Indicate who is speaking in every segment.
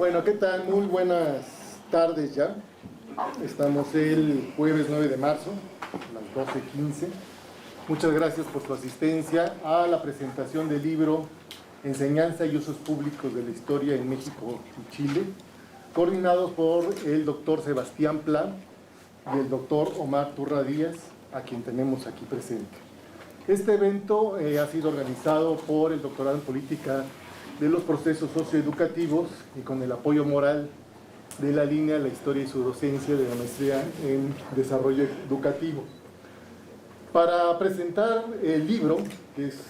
Speaker 1: Bueno, ¿qué tal? Muy buenas tardes ya. Estamos el jueves 9 de marzo, a las 12:15. Muchas gracias por su asistencia a la presentación del libro Enseñanza y Usos Públicos de la Historia en México y Chile, coordinados por el doctor Sebastián Pla y el doctor Omar Turra Díaz, a quien tenemos aquí presente. Este evento ha sido organizado por el Doctorado en Política de los Procesos Socioeducativos y con el apoyo moral de la línea La Historia y su Docencia de la Maestría en Desarrollo Educativo. Para presentar el libro, que es,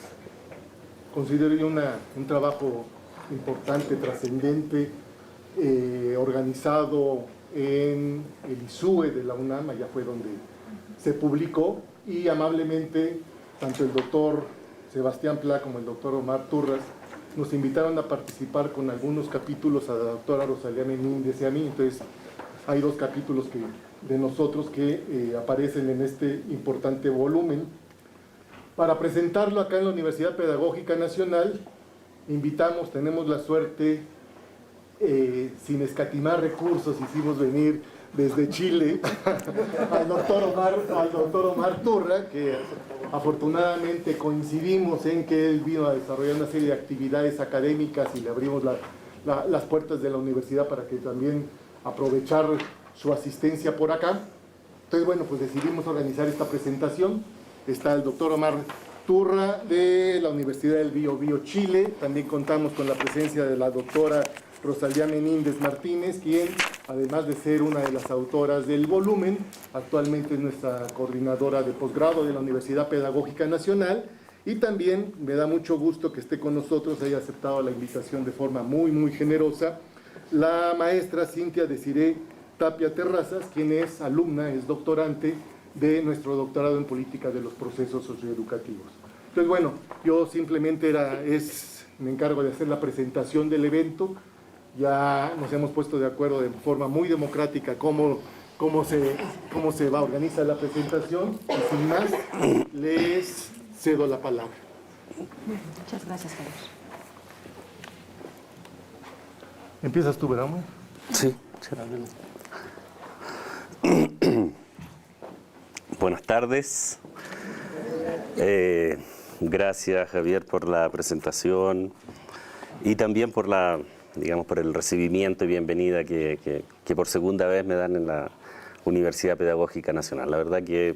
Speaker 1: considero yo, un trabajo importante, trascendente, organizado en el ISUE de la UNAM, allá fue donde se publicó, y amablemente tanto el doctor Sebastián Pla como el doctor Omar Turras nos invitaron a participar con algunos capítulos a la doctora Rosalía Meníndez y a mí. Entonces hay dos capítulos de nosotros que aparecen en este importante volumen. Para presentarlo acá en la Universidad Pedagógica Nacional, tenemos la suerte, sin escatimar recursos, hicimos venir desde Chile al doctor Omar Turra, que afortunadamente coincidimos en que él vino a desarrollar una serie de actividades académicas y le abrimos las puertas de la universidad para que también aprovechar su asistencia por acá. Entonces, bueno, pues decidimos organizar esta presentación. Está el doctor Omar Turra de la Universidad del Biobío, Chile. También contamos con la presencia de la doctora Rosalía Meníndez Martínez, quien, además de ser una de las autoras del volumen, actualmente es nuestra coordinadora de posgrado de la Universidad Pedagógica Nacional, y también me da mucho gusto que esté con nosotros, haya aceptado la invitación de forma muy generosa, la maestra Cintia Desiree Tapia Terrazas, quien es alumna, es doctorante de nuestro doctorado en Política de los Procesos Socioeducativos. Entonces, bueno, yo simplemente me encargo de hacer la presentación del evento. Ya nos hemos puesto de acuerdo de forma muy democrática cómo se va a organizar la presentación. Y sin más, les cedo la palabra.
Speaker 2: Muchas gracias, Carlos.
Speaker 1: ¿Empiezas tú, verdad?
Speaker 3: Sí. Buenas tardes. Gracias, Javier, por la presentación y también por por el recibimiento y bienvenida que por segunda vez me dan en la Universidad Pedagógica Nacional. La verdad que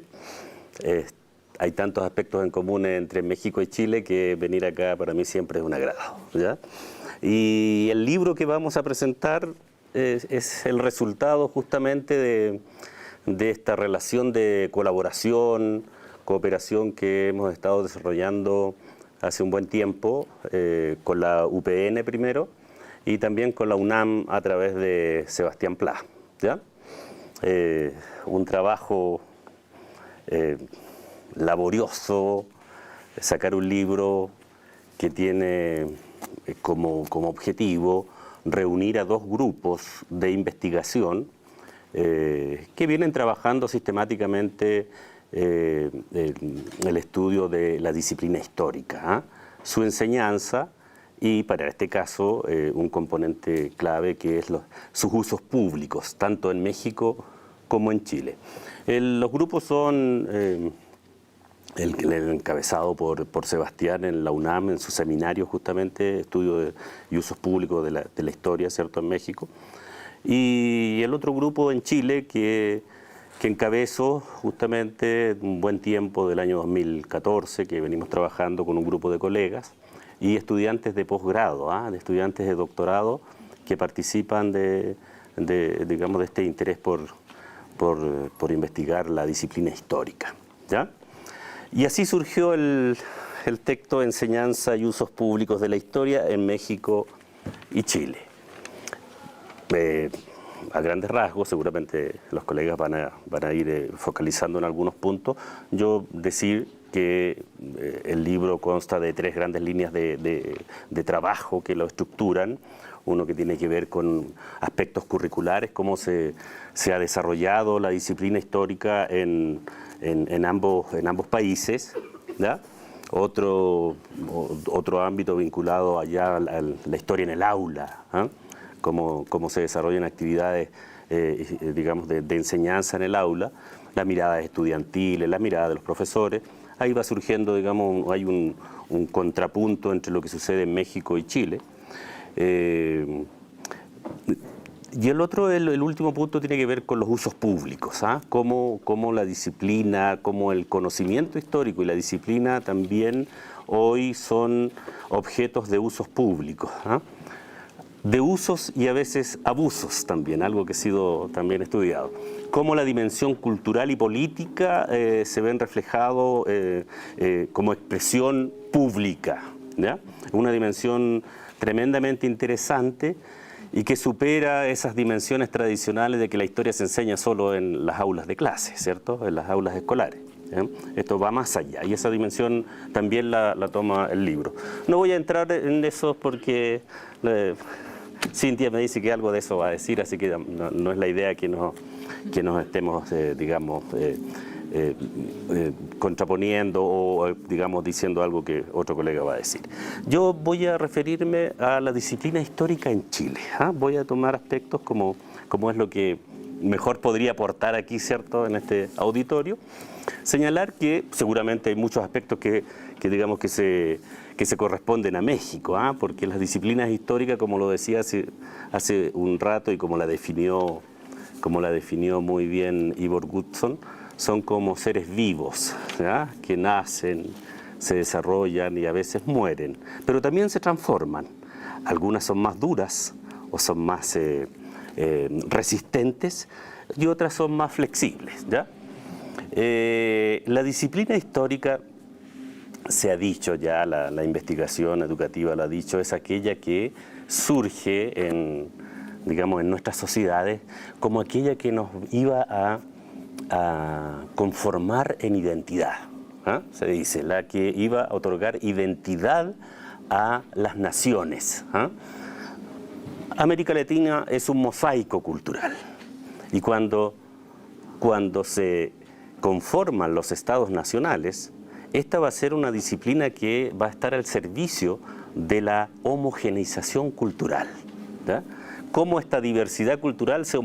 Speaker 3: hay tantos aspectos en común entre México y Chile que venir acá para mí siempre es un agrado, ¿ya? Y el libro que vamos a presentar es el resultado justamente de esta relación de colaboración, cooperación que hemos estado desarrollando hace un buen tiempo con la UPN primero, y también con la UNAM a través de Sebastián Pla, ¿ya? Un trabajo laborioso, sacar un libro que tiene como objetivo reunir a dos grupos de investigación que vienen trabajando sistemáticamente el estudio de la disciplina histórica, su enseñanza, y para este caso un componente clave que es sus usos públicos, tanto en México como en Chile. Los grupos son el encabezado por Sebastián en la UNAM, en su seminario justamente, estudio y usos públicos de la historia, ¿cierto?, en México. Y el otro grupo en Chile que encabezo justamente un buen tiempo del año 2014, que venimos trabajando con un grupo de colegas y estudiantes de posgrado, de estudiantes de doctorado que participan de este interés por investigar la disciplina histórica, ¿ya? Y así surgió el texto Enseñanza y Usos Públicos de la Historia en México y Chile. A grandes rasgos, seguramente los colegas van a ir focalizando en algunos puntos. Yo decir que el libro consta de tres grandes líneas de trabajo que lo estructuran. Uno que tiene que ver con aspectos curriculares, cómo se ha desarrollado la disciplina histórica en ambos países, ¿ya? Otro ámbito vinculado allá a la historia en el aula, cómo se desarrollan actividades, digamos, de enseñanza en el aula, la mirada estudiantil, la mirada de los profesores. Ahí va surgiendo, digamos, hay un contrapunto entre lo que sucede en México y Chile. Y el otro, el último punto, tiene que ver con los usos públicos, ¿ah? Cómo la disciplina, cómo el conocimiento histórico y la disciplina también hoy son objetos de usos públicos, ¿ah? De usos y a veces abusos también, algo que ha sido también estudiado. Cómo la dimensión cultural y política se ven reflejados como expresión pública, ¿ya? Una dimensión tremendamente interesante y que supera esas dimensiones tradicionales de que la historia se enseña solo en las aulas de clase, ¿cierto? En las aulas escolares. Esto va más allá y esa dimensión también la toma el libro. No voy a entrar en eso porque Cintia me dice que algo de eso va a decir, así que no es la idea que nos estemos, digamos, contraponiendo o, digamos, diciendo algo que otro colega va a decir. Yo voy a referirme a la disciplina histórica en Chile, ¿ah? Voy a tomar aspectos como es lo que mejor podría aportar aquí, ¿cierto?, en este auditorio. Señalar que seguramente hay muchos aspectos que digamos que se corresponden a México, ¿ah? Porque las disciplinas históricas, como lo decía hace un rato y como la definió muy bien Ivor Goodson, son como seres vivos, ¿ya? Que nacen, se desarrollan y a veces mueren, pero también se transforman. Algunas son más duras o son más resistentes y otras son más flexibles, ¿ya? La disciplina histórica, se ha dicho ya, la investigación educativa lo ha dicho, es aquella que surge en nuestras sociedades como aquella que nos iba a conformar en identidad, ¿ah? Se dice, la que iba a otorgar identidad a las naciones, ¿ah? América Latina es un mosaico cultural y cuando se conforman los estados nacionales, esta va a ser una disciplina que va a estar al servicio de la homogeneización cultural, ¿ya? Cómo esta diversidad cultural se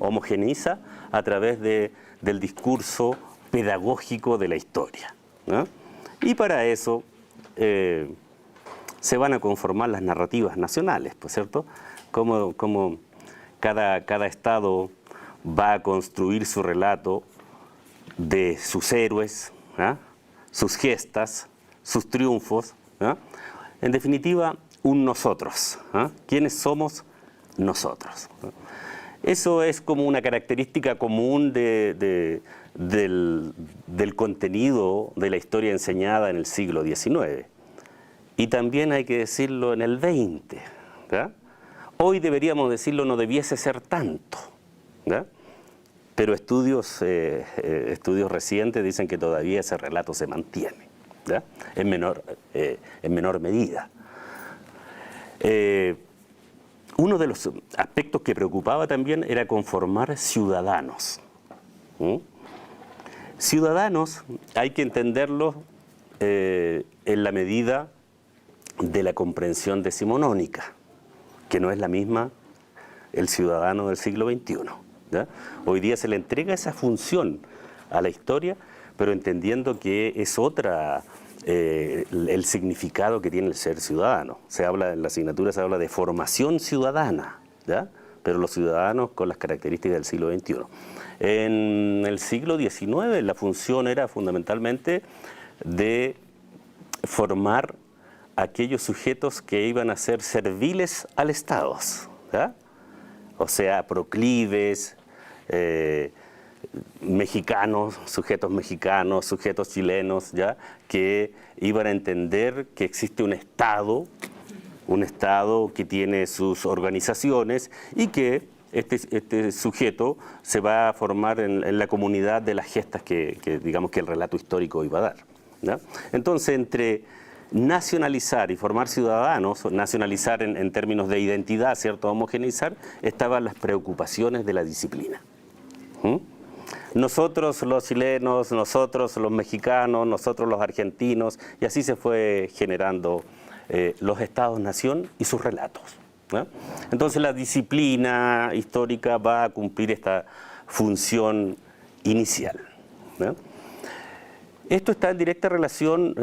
Speaker 3: homogeneiza a través del discurso pedagógico de la historia, ¿no? Y para eso se van a conformar las narrativas nacionales, ¿pues cierto? Cómo cada estado va a construir su relato de sus héroes, ¿ah? Sus gestas, sus triunfos, ¿ah? En definitiva, un nosotros, ¿ah? ¿Quiénes somos nosotros? Eso es como una característica común del contenido de la historia enseñada en el siglo XIX. Y también hay que decirlo en el XX, ¿ya? Hoy deberíamos decirlo, no debiese ser tanto, ¿ya? Pero estudios recientes dicen que todavía ese relato se mantiene, ¿ya? En menor medida. Uno de los aspectos que preocupaba también era conformar ciudadanos. Ciudadanos hay que entenderlos en la medida de la comprensión decimonónica, que no es la misma el ciudadano del siglo XXI, ¿ya? Hoy día se le entrega esa función a la historia, pero entendiendo que es otra el significado que tiene el ser ciudadano. En la asignatura se habla de formación ciudadana, ¿ya? Pero los ciudadanos con las características del siglo XXI. En el siglo XIX la función era fundamentalmente de formar aquellos sujetos que iban a ser serviles al Estado, ¿ya? O sea, proclives, mexicanos, sujetos chilenos, ¿ya? Que iban a entender que existe un Estado que tiene sus organizaciones y que este sujeto se va a formar en la comunidad de las gestas que digamos que el relato histórico iba a dar, ¿ya? Entonces, entre nacionalizar y formar ciudadanos, nacionalizar en términos de identidad, ¿cierto?, homogeneizar, estaban las preocupaciones de la disciplina. Nosotros los chilenos, nosotros los mexicanos, nosotros los argentinos, y así se fue generando los estados-nación y sus relatos, ¿no? Entonces la disciplina histórica va a cumplir esta función inicial, ¿no? Esto está en directa relación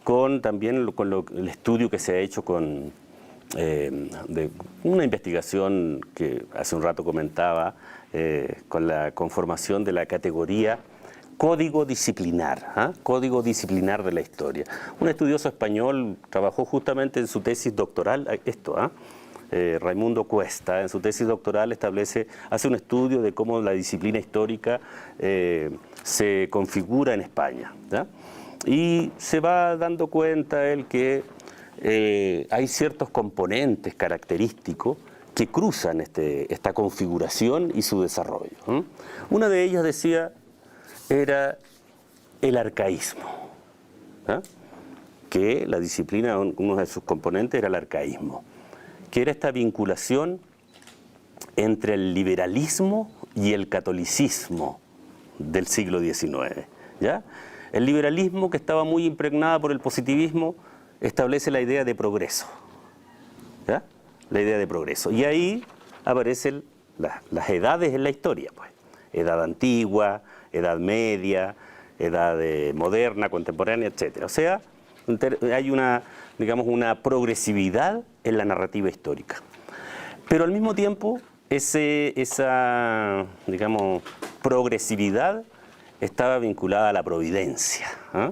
Speaker 3: con también el estudio que se ha hecho de una investigación que hace un rato comentaba, con la conformación de la categoría Código Disciplinar, ¿eh? Código Disciplinar de la Historia. Un estudioso español trabajó justamente en su tesis doctoral esto, Raimundo Cuesta, en su tesis doctoral hace un estudio de cómo la disciplina histórica se configura en España, ¿ya? Y se va dando cuenta él que hay ciertos componentes característicos que cruzan esta configuración y su desarrollo, ¿eh? Una de ellas, decía, era el arcaísmo, ¿eh? Que la disciplina, uno de sus componentes era el arcaísmo, que era esta vinculación entre el liberalismo y el catolicismo del siglo XIX, ¿ya? El liberalismo, que estaba muy impregnada por el positivismo, establece la idea de progreso, ¿ya? La idea de progreso. Y ahí aparecen las edades en la historia, pues. Edad antigua, edad media, edad moderna, contemporánea, etc. O sea, hay digamos, una progresividad en la narrativa histórica. Pero al mismo tiempo, esa digamos, progresividad estaba vinculada a la providencia, ¿eh?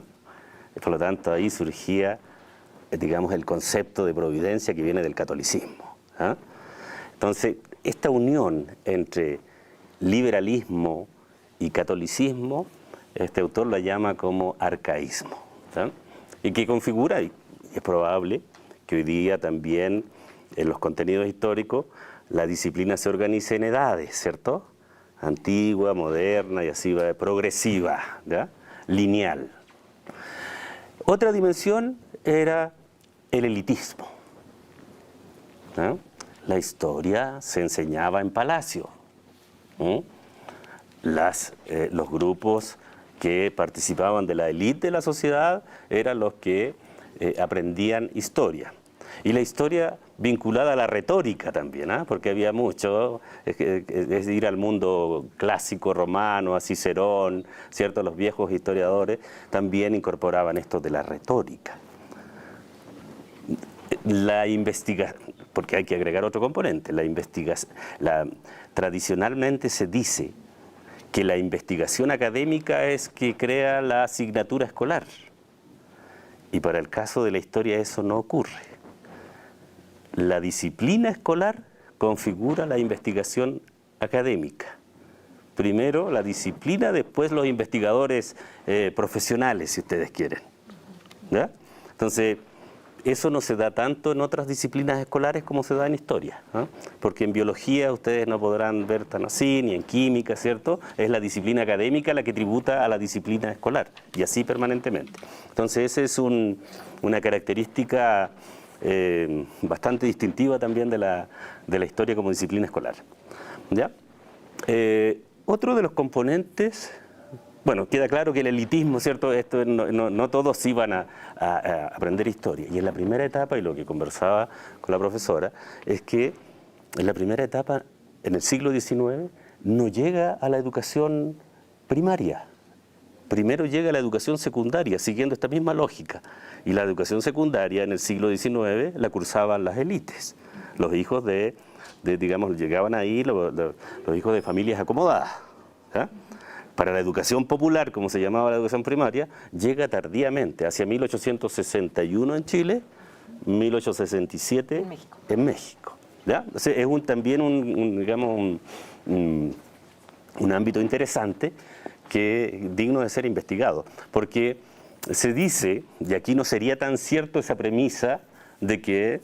Speaker 3: Por lo tanto, ahí surgía, digamos, el concepto de providencia que viene del catolicismo, ¿eh? Entonces, esta unión entre liberalismo y catolicismo, este autor la llama como arcaísmo, ¿sí? Y que configura, y es probable que hoy día también en los contenidos históricos la disciplina se organice en edades, ¿cierto? Antigua, moderna y así va, progresiva, ¿ya? Lineal. Otra dimensión era el elitismo, ¿no? La historia se enseñaba en palacio, ¿no? Los grupos que participaban de la élite de la sociedad eran los que aprendían historia. Y la historia vinculada a la retórica también, ¿eh? Porque había mucho, es ir al mundo clásico romano, a Cicerón, ¿cierto? Los viejos historiadores también incorporaban esto de la retórica. La investigación, porque hay que agregar otro componente, tradicionalmente se dice que la investigación académica es que crea la asignatura escolar. Y para el caso de la historia eso no ocurre. La disciplina escolar configura la investigación académica. Primero la disciplina, después los investigadores profesionales, si ustedes quieren, ¿ya? Entonces, eso no se da tanto en otras disciplinas escolares como se da en historia, ¿eh? Porque en biología ustedes no podrán ver tan así, ni en química, ¿cierto? Es la disciplina académica la que tributa a la disciplina escolar, y así permanentemente. Entonces esa es una característica bastante distintiva también de la historia como disciplina escolar, ¿ya? Otro de los componentes... Bueno, queda claro que el elitismo, ¿cierto? Esto no todos iban a aprender historia. Y en la primera etapa, y lo que conversaba con la profesora, es que en la primera etapa, en el siglo XIX, no llega a la educación primaria. Primero llega a la educación secundaria, siguiendo esta misma lógica. Y la educación secundaria en el siglo XIX la cursaban las élites. Los hijos digamos, llegaban ahí los hijos de familias acomodadas, ¿eh? Para la educación popular, como se llamaba la educación primaria, llega tardíamente, hacia 1861 en Chile, 1867 en México. ¿Ya? O sea, es también digamos, un ámbito interesante digno de ser investigado, porque se dice, y aquí no sería tan cierto esa premisa, de que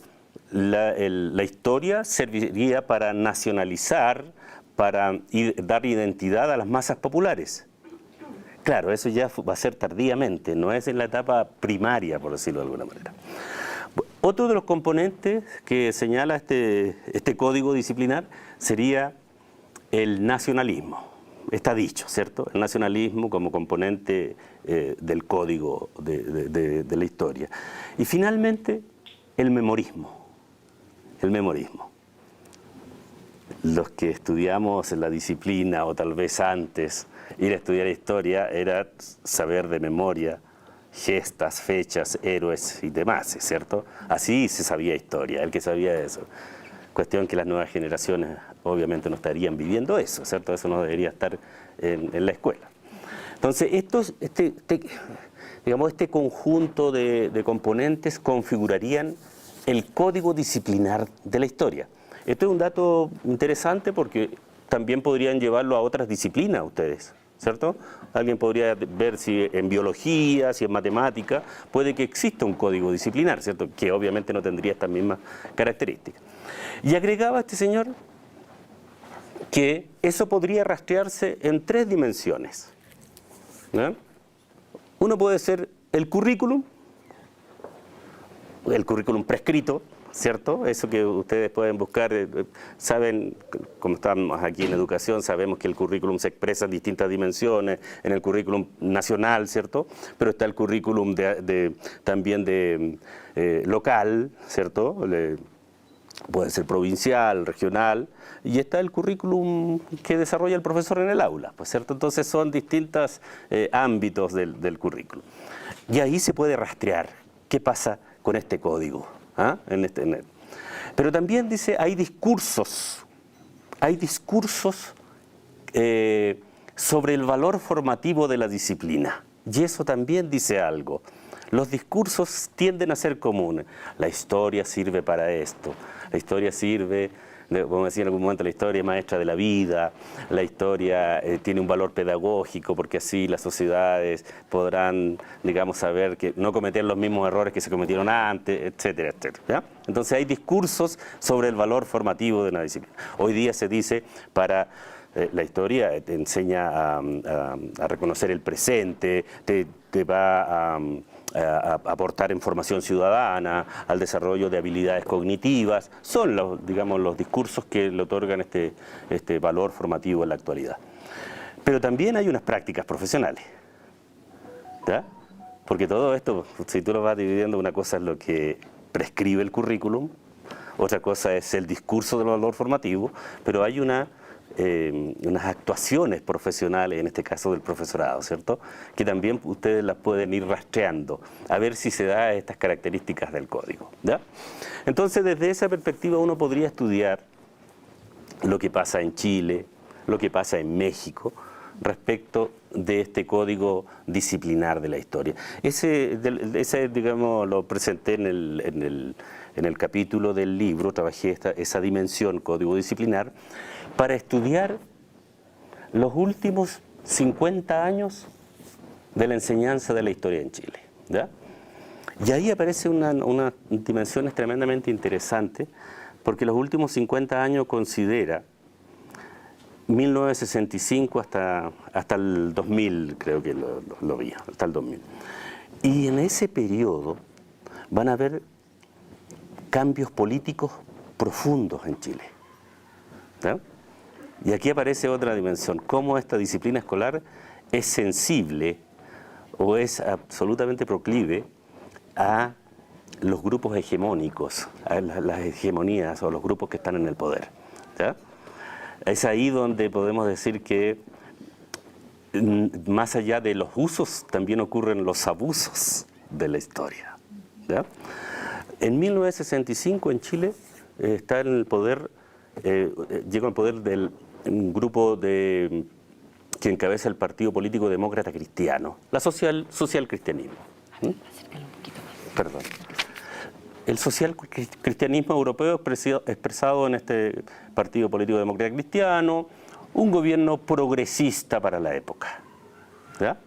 Speaker 3: la historia serviría para nacionalizar, para dar identidad a las masas populares. Claro, eso ya va a ser tardíamente, no es en la etapa primaria, por decirlo de alguna manera. Otro de los componentes que señala este código disciplinar sería el nacionalismo. Está dicho, ¿cierto? El nacionalismo como componente del código de la historia. Y finalmente, el memorismo. el memorismo. Los que estudiamos en la disciplina, o tal vez antes, ir a estudiar historia, era saber de memoria gestas, fechas, héroes y demás, ¿cierto? Así se sabía historia, el que sabía eso. Cuestión que las nuevas generaciones obviamente no estarían viviendo eso, ¿cierto? Eso no debería estar en la escuela. Entonces, este conjunto de componentes configurarían el código disciplinar de la historia. Esto es un dato interesante porque también podrían llevarlo a otras disciplinas ustedes, ¿cierto? Alguien podría ver si en biología, si en matemática, puede que exista un código disciplinar, ¿cierto? Que obviamente no tendría estas mismas características. Y agregaba este señor que eso podría rastrearse en 3 dimensiones, ¿no? Uno puede ser el currículum prescrito, ¿cierto? Eso que ustedes pueden buscar, saben, como estamos aquí en educación, sabemos que el currículum se expresa en distintas dimensiones, en el currículum nacional, ¿cierto? Pero está el currículum también de local, ¿cierto? Puede ser provincial, regional, y está el currículum que desarrolla el profesor en el aula, pues, ¿cierto? Entonces son distintos ámbitos del currículum. Y ahí se puede rastrear qué pasa con este código. ¿Ah? Pero también dice, hay discursos sobre el valor formativo de la disciplina, y eso también dice algo. Los discursos tienden a ser comunes. La historia sirve para esto, la historia sirve, como decía en algún momento, la historia es maestra de la vida, la historia tiene un valor pedagógico porque así las sociedades podrán, digamos, saber que no cometer los mismos errores que se cometieron antes, etcétera, etcétera, ¿ya? Entonces hay discursos sobre el valor formativo de una disciplina. Hoy día se dice para... la historia te enseña a reconocer el presente, te va a aportar información ciudadana, al desarrollo de habilidades cognitivas. Son los discursos que le otorgan este valor formativo en la actualidad. Pero también hay unas prácticas profesionales, ¿ya? Porque todo esto, si tú lo vas dividiendo, una cosa es lo que prescribe el currículum, otra cosa es el discurso del valor formativo, pero hay unas actuaciones profesionales, en este caso del profesorado, ¿cierto? Que también ustedes las pueden ir rastreando, a ver si se da estas características del código, ¿ya? Entonces, desde esa perspectiva uno podría estudiar lo que pasa en Chile, lo que pasa en México, respecto de este código disciplinar de la historia. Ese digamos, lo presenté en el capítulo del libro, trabajé esa dimensión código disciplinar, para estudiar los últimos 50 años de la enseñanza de la historia en Chile, ¿ya? Y ahí aparece una dimensión tremendamente interesante, porque los últimos 50 años considera 1965 hasta el 2000, creo que lo vi, hasta el 2000. Y en ese periodo van a haber cambios políticos profundos en Chile, ¿ya? Y aquí aparece otra dimensión, cómo esta disciplina escolar es sensible o es absolutamente proclive a los grupos hegemónicos, a las hegemonías o los grupos que están en el poder, ¿ya? Es ahí donde podemos decir que más allá de los usos también ocurren los abusos de la historia, ¿ya? En 1965 en Chile está en el poder, llega al poder un grupo que encabeza el Partido Político Demócrata Cristiano, la social cristianismo.
Speaker 2: Acércalo un poquito más.
Speaker 3: Perdón. El social cristianismo europeo expresado en este Partido Político Demócrata Cristiano, un gobierno progresista para la época, ¿ya?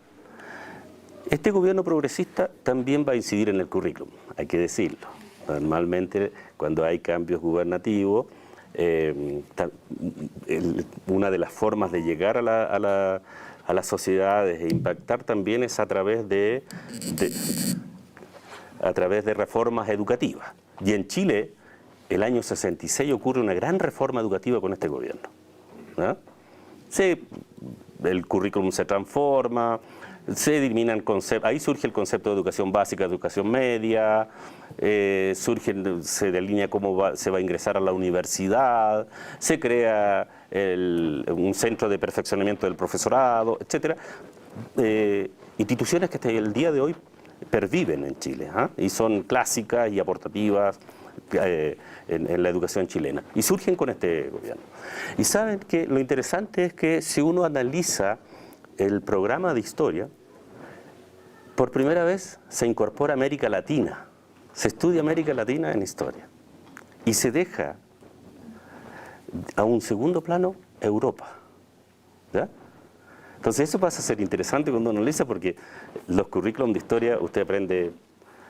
Speaker 3: Este gobierno progresista también va a incidir en el currículum, hay que decirlo. Normalmente cuando hay cambios gubernativos, una de las formas de llegar a las sociedades e impactar también es a través de reformas educativas. Y en Chile, el año 66 ocurre una gran reforma educativa con este gobierno, ¿no? El currículum se transforma, se eliminan conceptos, ahí surge el concepto de educación básica, educación media, se delinea cómo se va a ingresar a la universidad, se crea un centro de perfeccionamiento del profesorado, etc. Instituciones que hasta el día de hoy perviven en Chile, y son clásicas y aportativas en la educación chilena, y surgen con este gobierno. Y saben que lo interesante es que si uno analiza el programa de historia, por primera vez se incorpora América Latina, se estudia América Latina en historia, y se deja a un segundo plano Europa, ¿ya? Entonces eso pasa a ser interesante cuando uno analiza, porque los currículums de historia usted aprende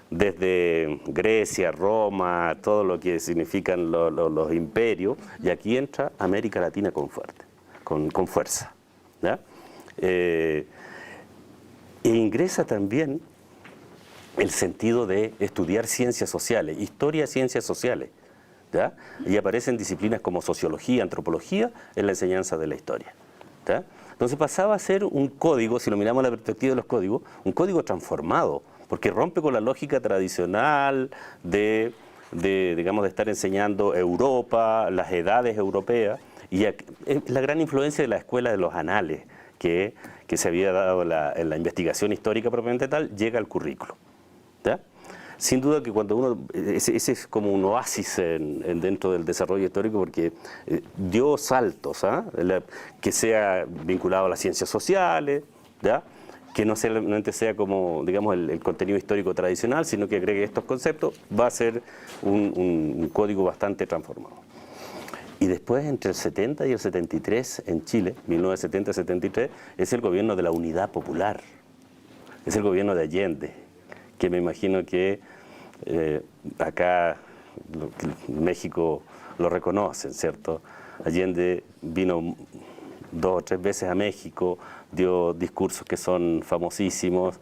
Speaker 3: desde Grecia, Roma, todo lo que significan los imperios, y aquí entra América Latina con fuerza, ¿ya? E ingresa también el sentido de estudiar ciencias sociales, historia, ciencias sociales, ¿ya? Y aparecen disciplinas como sociología, antropología en la enseñanza de la historia, ¿ya? Entonces pasaba a ser un código, si lo miramos a la perspectiva de los códigos, un código transformado, porque rompe con la lógica tradicional digamos, de estar enseñando Europa, las edades europeas, y la gran influencia de la escuela de los anales que se había dado en la investigación histórica propiamente tal, llega al currículo, ¿ya? Sin duda que cuando uno, ese es como un oasis dentro del desarrollo histórico, porque dio saltos, que sea vinculado a las ciencias sociales, ¿ya? Que no solamente sea como, digamos, el contenido histórico tradicional, sino que agregue estos conceptos, va a ser un código bastante transformado. Y después, entre el 70 y el 73 en Chile, 1970-73, es el gobierno de la Unidad Popular, es el gobierno de Allende, que me imagino que acá México lo reconocen, ¿cierto? Allende vino 2 o 3 veces a México, dio discursos que son famosísimos.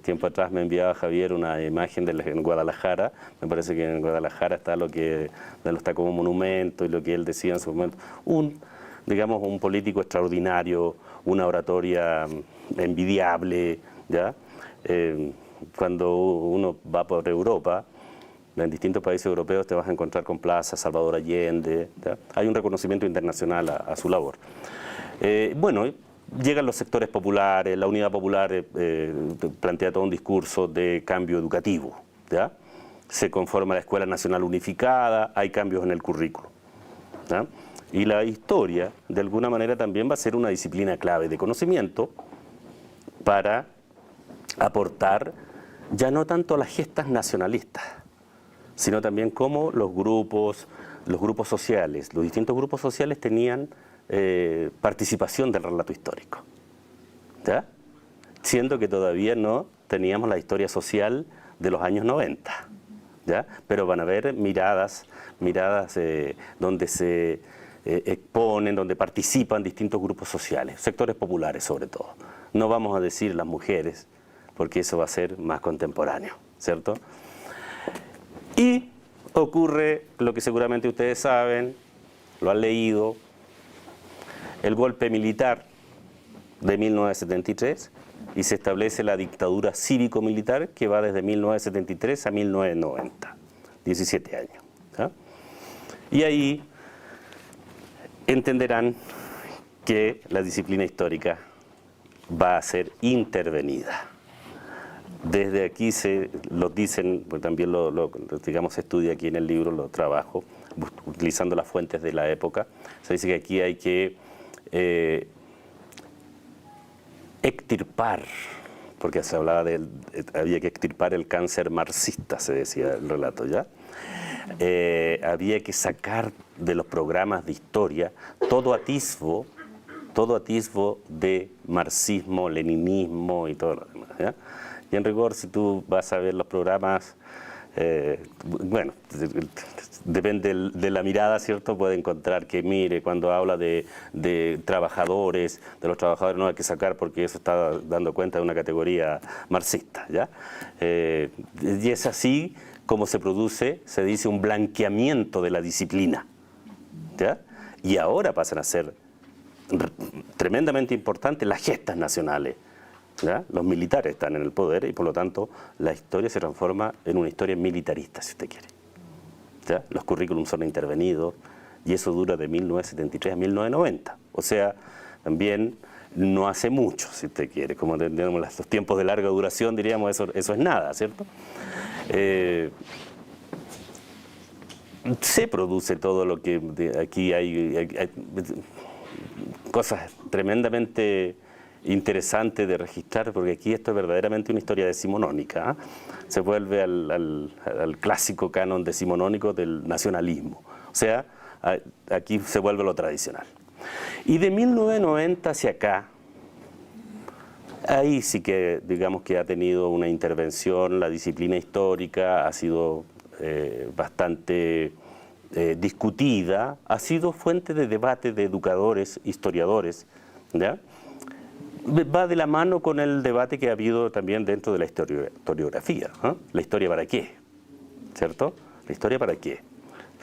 Speaker 3: Tiempo atrás me enviaba Javier una imagen en Guadalajara. Me parece que en Guadalajara está lo está como monumento, y lo que él decía en su momento. Digamos, un político extraordinario, una oratoria envidiable, ¿ya? Cuando uno va por Europa, en distintos países europeos te vas a encontrar con Plaza Salvador Allende, ¿ya? Hay un reconocimiento internacional a su labor. Bueno, llegan los sectores populares, la Unidad Popular plantea todo un discurso de cambio educativo, ¿ya? Se conforma la Escuela Nacional Unificada, hay cambios en el currículo, ¿ya? Y la historia, de alguna manera, también va a ser una disciplina clave de conocimiento para aportar ya no tanto a las gestas nacionalistas, sino también cómo los grupos sociales, los distintos grupos sociales tenían participación del relato histórico, ¿ya? Siendo que todavía no teníamos la historia social de los años 90, ¿ya? Pero van a haber miradas donde se exponen, donde participan distintos grupos sociales, sectores populares sobre todo. No vamos a decir las mujeres, porque eso va a ser más contemporáneo, ¿cierto? Y ocurre lo que seguramente ustedes saben, lo han leído, el golpe militar de 1973, y se establece la dictadura cívico-militar que va desde 1973 a 1990, 17 años, ¿ya? Y ahí entenderán que la disciplina histórica va a ser intervenida. Desde aquí lo dicen, pues también digamos, se estudia aquí en el libro, lo trabajo, utilizando las fuentes de la época. Se dice que aquí hay que extirpar, porque se hablaba había que extirpar el cáncer marxista, se decía el relato, ¿ya? Había que sacar de los programas de historia todo atisbo de marxismo, leninismo y todo lo demás, ¿ya? Y en rigor, si tú vas a ver los programas, bueno, depende de la mirada, ¿cierto? Puede encontrar que, mire, cuando habla de trabajadores, de los trabajadores no hay que sacar porque eso está dando cuenta de una categoría marxista, ¿ya? Y es así como se produce, se dice, un blanqueamiento de la disciplina, ¿ya? Y ahora pasan a ser tremendamente importantes las gestas nacionales, ¿ya? Los militares están en el poder y por lo tanto la historia se transforma en una historia militarista, si usted quiere. ¿Ya? Los currículums son intervenidos y eso dura de 1973 a 1990. O sea, también no hace mucho, si usted quiere. Como tenemos los tiempos de larga duración, diríamos, eso es nada, ¿cierto? Se produce todo lo que aquí hay cosas tremendamente interesantes de registrar, porque aquí esto es verdaderamente una historia decimonónica, ¿eh? Se vuelve al clásico canon decimonónico del nacionalismo. O sea, aquí se vuelve lo tradicional. Y de 1990 hacia acá, ahí sí que digamos que ha tenido una intervención, la disciplina histórica ha sido bastante discutida, ha sido fuente de debate de educadores, historiadores, ¿ya? Va de la mano con el debate que ha habido también dentro de la historiografía, ¿eh? ¿La historia para qué? ¿Cierto? ¿La historia para qué?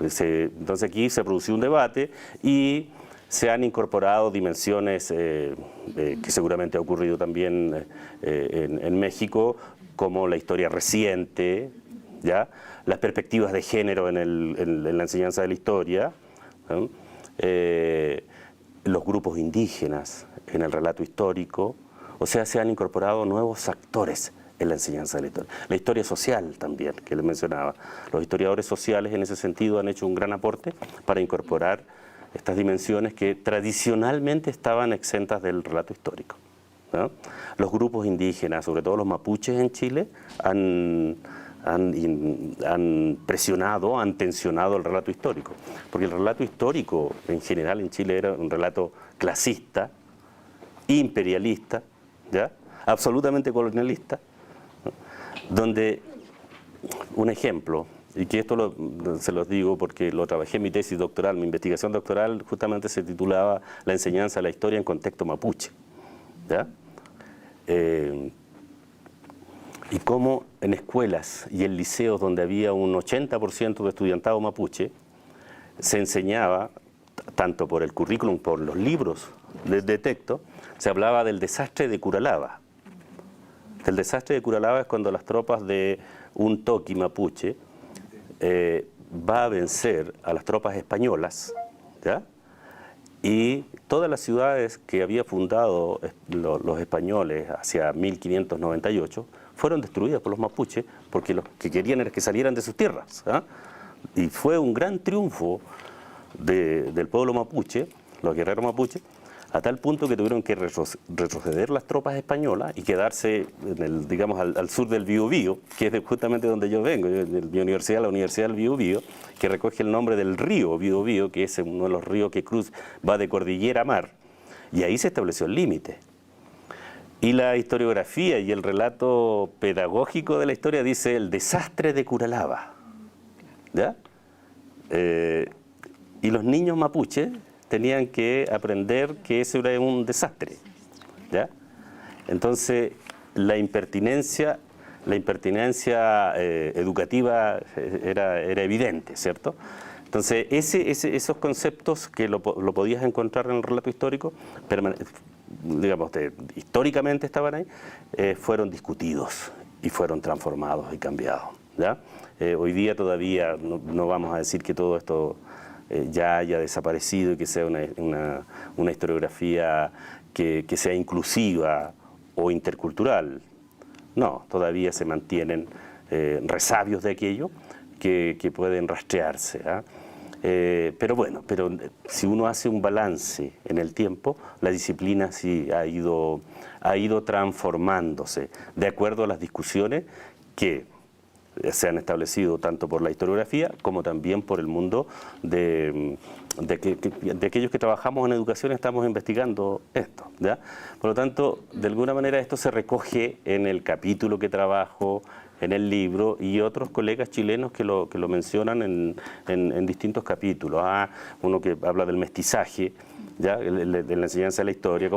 Speaker 3: Entonces aquí se produció un debate y se han incorporado dimensiones que seguramente ha ocurrido también en México, como la historia reciente, ¿ya? Las perspectivas de género en la enseñanza de la historia, ¿no? Los grupos indígenas en el relato histórico, o sea, se han incorporado nuevos actores en la enseñanza de la historia. La historia social también, que les mencionaba. Los historiadores sociales en ese sentido han hecho un gran aporte para incorporar estas dimensiones que tradicionalmente estaban exentas del relato histórico, ¿no? Los grupos indígenas, sobre todo los mapuches en Chile, han presionado, han tensionado el relato histórico, porque el relato histórico en general en Chile era un relato clasista, imperialista, ¿ya? Absolutamente colonialista, ¿no? Donde, un ejemplo, y que esto se los digo porque lo trabajé en mi tesis doctoral, mi investigación doctoral justamente se titulaba La enseñanza de la historia en contexto mapuche, ¿ya? Y cómo en escuelas y en liceos donde había un 80% de estudiantado mapuche, se enseñaba, tanto por el currículum, por los libros de texto, se hablaba del desastre de Curalaba. El desastre de Curalaba es cuando las tropas de un toqui mapuche va a vencer a las tropas españolas, ¿ya? Y todas las ciudades que había fundado los españoles hacia 1598 fueron destruidas por los mapuches porque lo que querían era que salieran de sus tierras, ¿eh? Y fue un gran triunfo del pueblo mapuche, los guerreros mapuches, a tal punto que tuvieron que retroceder las tropas españolas y quedarse digamos, al sur del Biobío, que es justamente donde yo vengo, mi universidad, la Universidad del Biobío, que recoge el nombre del río Biobío, que es uno de los ríos que va de cordillera a mar, y ahí se estableció el límite. Y la historiografía y el relato pedagógico de la historia dice el desastre de Curalaba, ¿ya? Y los niños mapuches tenían que aprender que eso era un desastre, ¿ya? Entonces la impertinencia educativa era evidente, ¿cierto? Entonces esos conceptos que lo podías encontrar en el relato histórico, digamos, históricamente estaban ahí, fueron discutidos y fueron transformados y cambiados, ¿ya? Hoy día todavía no vamos a decir que todo esto ya haya desaparecido y que sea una historiografía que sea inclusiva o intercultural. No, todavía se mantienen resabios de aquello que pueden rastrearse, ¿eh? Pero bueno, si uno hace un balance en el tiempo, la disciplina sí ha ido transformándose de acuerdo a las discusiones que se han establecido tanto por la historiografía como también por el mundo de aquellos que trabajamos en educación, estamos investigando esto, ¿ya? Por lo tanto, de alguna manera esto se recoge en el capítulo que trabajo, en el libro, y otros colegas chilenos que lo mencionan en distintos capítulos. Uno que habla del mestizaje, ¿ya? De la enseñanza de la historia,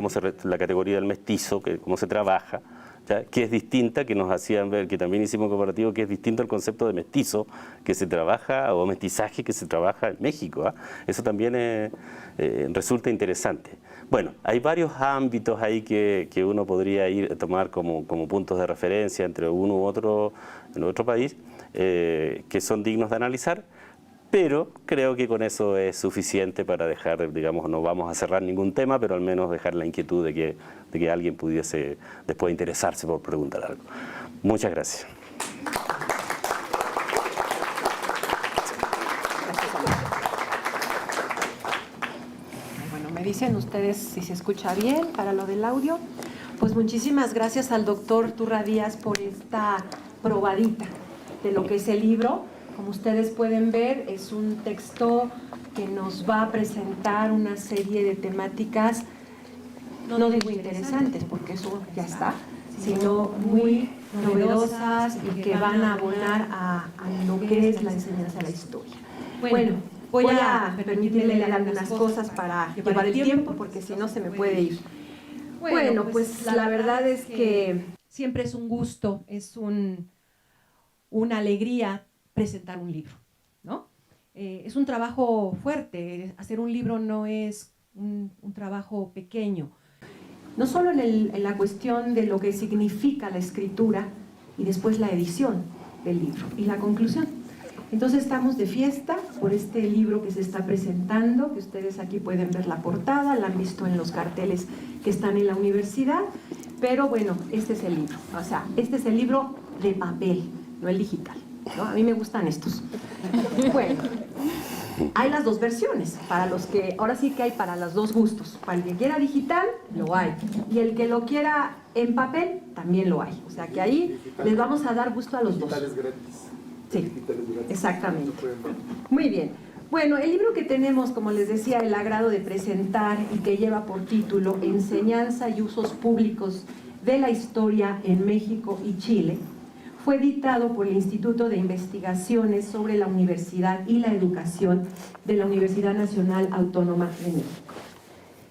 Speaker 3: la categoría del mestizo, cómo se trabaja, ¿ya? Que es distinta, que nos hacían ver, que también hicimos comparativo, que es distinto al concepto de mestizo que se trabaja, o mestizaje que se trabaja en México. Eso también resulta interesante. Bueno, hay varios ámbitos ahí que uno podría ir a tomar como puntos de referencia entre uno u otro en otro país, que son dignos de analizar, pero creo que con eso es suficiente para dejar, digamos, no vamos a cerrar ningún tema, pero al menos dejar la inquietud de que alguien pudiese después interesarse por preguntar algo. Muchas gracias.
Speaker 2: Bueno, me dicen ustedes si se escucha bien para lo del audio. Pues muchísimas gracias al doctor Turra Díaz por esta probadita de lo que es el libro. Como ustedes pueden ver, es un texto que nos va a presentar una serie de temáticas, no digo interesantes, porque eso ya está, sino muy novedosas y que van a abonar a lo que es la enseñanza de la historia. Bueno, voy a permitirle leer algunas cosas para llevar el tiempo, porque si no se me puede ir. Bueno, pues la verdad es que siempre es un gusto, es una alegría presentar un libro, ¿no? Es un trabajo fuerte, hacer un libro no es un trabajo pequeño. No solo en la cuestión de lo que significa la escritura y después la edición del libro y la conclusión. Entonces estamos de fiesta por este libro que se está presentando, que ustedes aquí pueden ver la portada, la han visto en los carteles que están en la universidad, pero bueno, este es el libro, o sea, este es el libro de papel, no el digital, ¿no? A mí me gustan estos. Bueno, hay las dos versiones, para los que, ahora sí que hay para los dos gustos, para el que quiera digital, lo hay, y el que lo quiera en papel, también lo hay, o sea que ahí les vamos a dar gusto a los dos.
Speaker 1: Digitales gratis.
Speaker 2: Sí, exactamente. Muy bien. Bueno, el libro que tenemos, como les decía, el agrado de presentar y que lleva por título Enseñanza y usos públicos de la historia en México y Chile, fue editado por el Instituto de Investigaciones sobre la Universidad y la Educación de la Universidad Nacional Autónoma de México.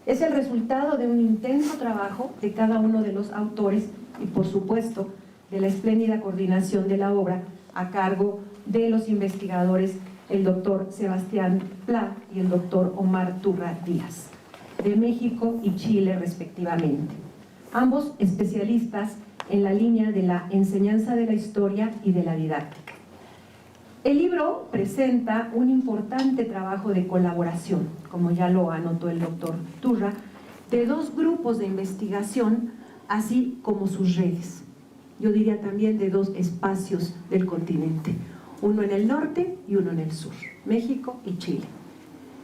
Speaker 2: Es el resultado de un intenso trabajo de cada uno de los autores y, por supuesto, de la espléndida coordinación de la obra a cargo de los investigadores, el doctor Sebastián Pla y el doctor Omar Turra Díaz, de México y Chile respectivamente, ambos especialistas en la línea de la enseñanza de la historia y de la didáctica. El libro presenta un importante trabajo de colaboración, como ya lo anotó el doctor Turra, de dos grupos de investigación, así como sus redes. Yo diría también de dos espacios del continente, uno en el norte y uno en el sur, México y Chile.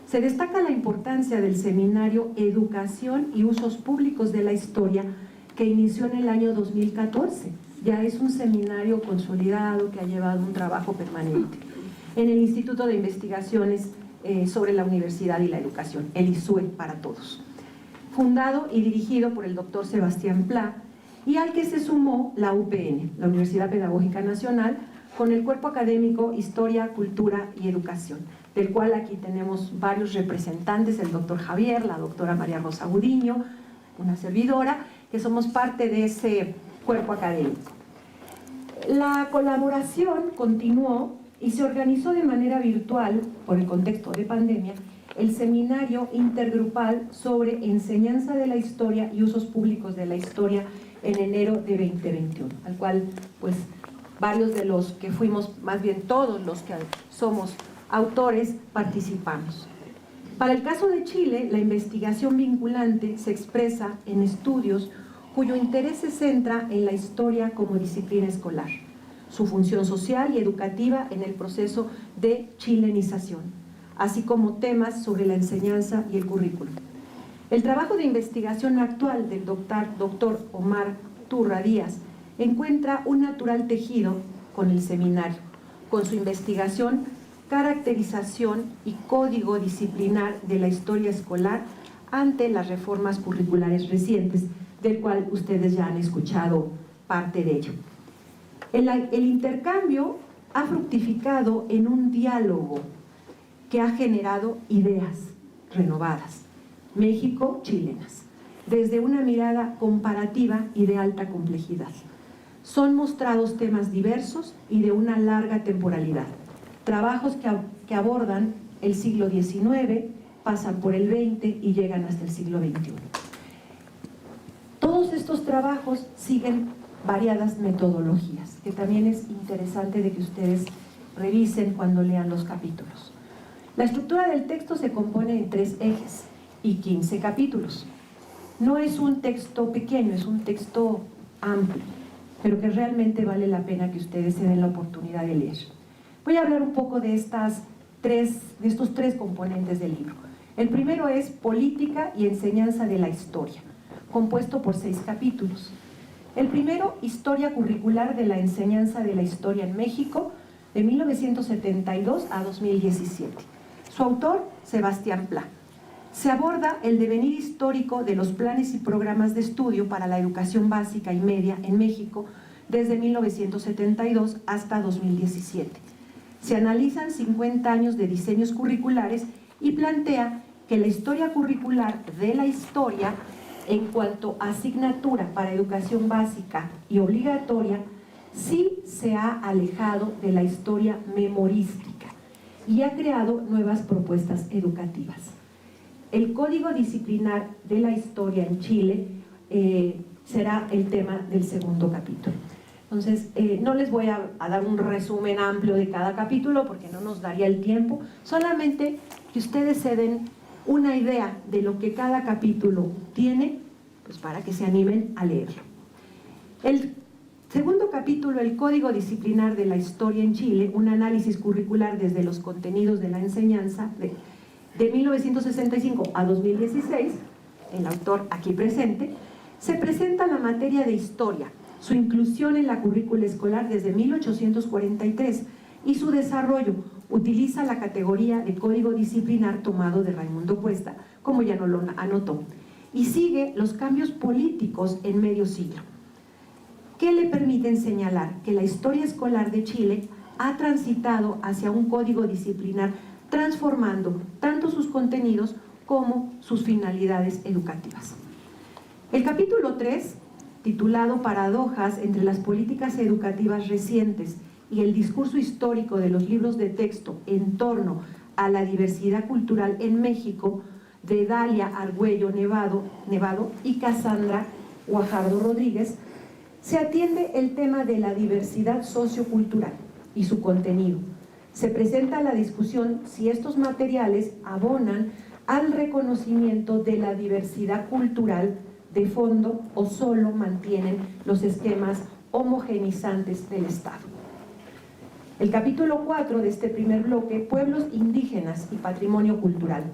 Speaker 2: Se destaca la importancia del seminario Educación y Usos Públicos de la Historia, que inició en el año 2014. Ya es un seminario consolidado que ha llevado un trabajo permanente en el Instituto de Investigaciones sobre la Universidad y la Educación, el ISUE para todos, fundado y dirigido por el doctor Sebastián Pla, y al que se sumó la UPN, la Universidad Pedagógica Nacional, con el cuerpo académico Historia, Cultura y Educación, del cual aquí tenemos varios representantes, el doctor Javier, la doctora María Rosa Gudiño, una servidora, que somos parte de ese cuerpo académico. La colaboración continuó y se organizó de manera virtual, por el contexto de pandemia, el seminario intergrupal sobre enseñanza de la historia y usos públicos de la historia en enero de 2021, al cual pues varios de los que fuimos, más bien todos los que somos autores, participamos. Para el caso de Chile, la investigación vinculante se expresa en estudios cuyo interés se centra en la historia como disciplina escolar, su función social y educativa en el proceso de chilenización, así como temas sobre la enseñanza y el currículo. El trabajo de investigación actual del doctor Omar Turra Díaz encuentra un natural tejido con el seminario, con su investigación, caracterización y código disciplinar de la historia escolar ante las reformas curriculares recientes, del cual ustedes ya han escuchado parte de ello. El intercambio ha fructificado en un diálogo que ha generado ideas renovadas, México-chilenas, desde una mirada comparativa y de alta complejidad. Son mostrados temas diversos y de una larga temporalidad. Trabajos que abordan el siglo XIX, pasan por el XX y llegan hasta el siglo XXI. Todos estos trabajos siguen variadas metodologías, que también es interesante de que ustedes revisen cuando lean los capítulos. La estructura del texto se compone en 3 ejes y 15 capítulos. No es un texto pequeño, es un texto amplio, pero que realmente vale la pena que ustedes se den la oportunidad de leer. Voy a hablar un poco de estos 3 componentes del libro. El primero es Política y enseñanza de la historia, compuesto por 6 capítulos. El primero, Historia curricular de la enseñanza de la historia en México, de 1972 a 2017. Su autor, Sebastián Pla. Se aborda el devenir histórico de los planes y programas de estudio para la educación básica y media en México desde 1972 hasta 2017. Se analizan 50 años de diseños curriculares y plantea que la historia curricular de la historia, en cuanto a asignatura para educación básica y obligatoria, sí se ha alejado de la historia memorística y ha creado nuevas propuestas educativas. El Código Disciplinar de la Historia en Chile será el tema del segundo capítulo. Entonces, no les voy a dar un resumen amplio de cada capítulo porque no nos daría el tiempo, solamente que ustedes se den una idea de lo que cada capítulo tiene, pues para que se animen a leerlo. El segundo capítulo, el Código Disciplinar de la Historia en Chile, un análisis curricular desde los contenidos de la enseñanza de 1965 a 2016, el autor aquí presente, se presenta la materia de historia, su inclusión en la currícula escolar desde 1843 y su desarrollo. Utiliza la categoría de código disciplinar tomado de Raimundo Cuesta, como ya no lo anotó, y sigue los cambios políticos en medio siglo, que le permiten señalar que la historia escolar de Chile ha transitado hacia un código disciplinar, transformando tanto sus contenidos como sus finalidades educativas. El capítulo 3, titulado Paradojas entre las políticas educativas recientes y el discurso histórico de los libros de texto en torno a la diversidad cultural en México, de Dalia Argüello Nevado y Cassandra Guajardo Rodríguez, se atiende el tema de la diversidad sociocultural y su contenido. Se presenta la discusión si estos materiales abonan al reconocimiento de la diversidad cultural de fondo o solo mantienen los esquemas homogeneizantes del Estado. El capítulo 4 de este primer bloque, Pueblos indígenas y patrimonio cultural,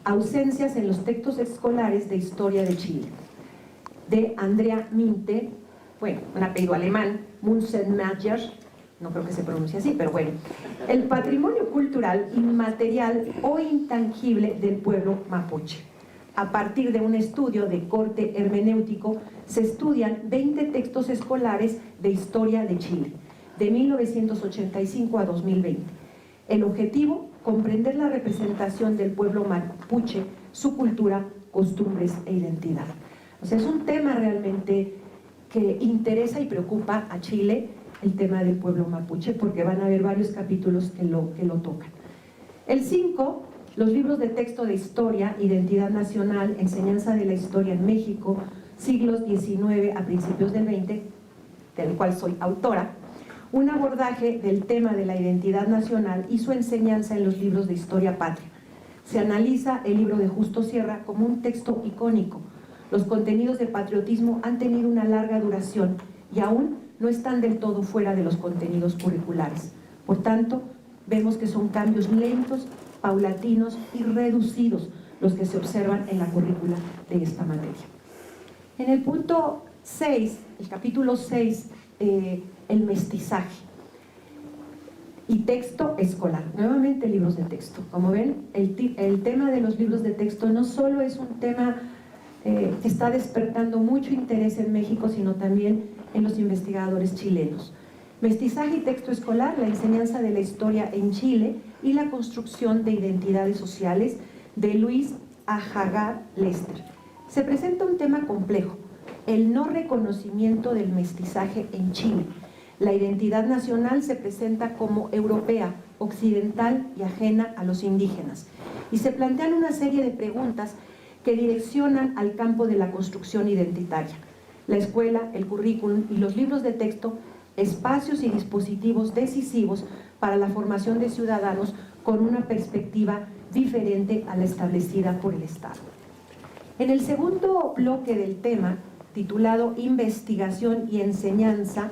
Speaker 2: ausencias en los textos escolares de historia de Chile, de Andrea Minte, bueno, un apellido alemán, Munzenmayer, no creo que se pronuncie así, pero bueno, el patrimonio cultural inmaterial o intangible del pueblo mapuche. A partir de un estudio de corte hermenéutico, se estudian 20 textos escolares de historia de Chile, de 1985 a 2020. El objetivo, comprender la representación del pueblo mapuche, su cultura, costumbres e identidad. O sea, es un tema realmente que interesa y preocupa a Chile, el tema del pueblo mapuche, porque van a haber varios capítulos que lo tocan. El 5, los libros de texto de historia, identidad nacional, enseñanza de la historia en México, siglos XIX a principios del XX, del cual soy autora, un abordaje del tema de la identidad nacional y su enseñanza en los libros de historia patria. Se analiza el libro de Justo Sierra como un texto icónico. Los contenidos de patriotismo han tenido una larga duración y aún no están del todo fuera de los contenidos curriculares. Por tanto, vemos que son cambios lentos, paulatinos y reducidos los que se observan en la currícula de esta materia. En el punto 6, el capítulo 6, el mestizaje y texto escolar, nuevamente libros de texto. Como ven, el tema de los libros de texto no solo es un tema que está despertando mucho interés en México, sino también en los investigadores chilenos. Mestizaje y texto escolar, la enseñanza de la historia en Chile y la construcción de identidades sociales, de Luis Ajagar Lester. se presenta un tema complejo, el no reconocimiento del mestizaje en Chile. La identidad nacional se presenta como europea, occidental y ajena a los indígenas. Y se plantean una serie de preguntas que direccionan al campo de la construcción identitaria. La escuela, el currículum y los libros de texto, espacios y dispositivos decisivos para la formación de ciudadanos con una perspectiva diferente a la establecida por el Estado. En el segundo bloque del tema, titulado Investigación y Enseñanza,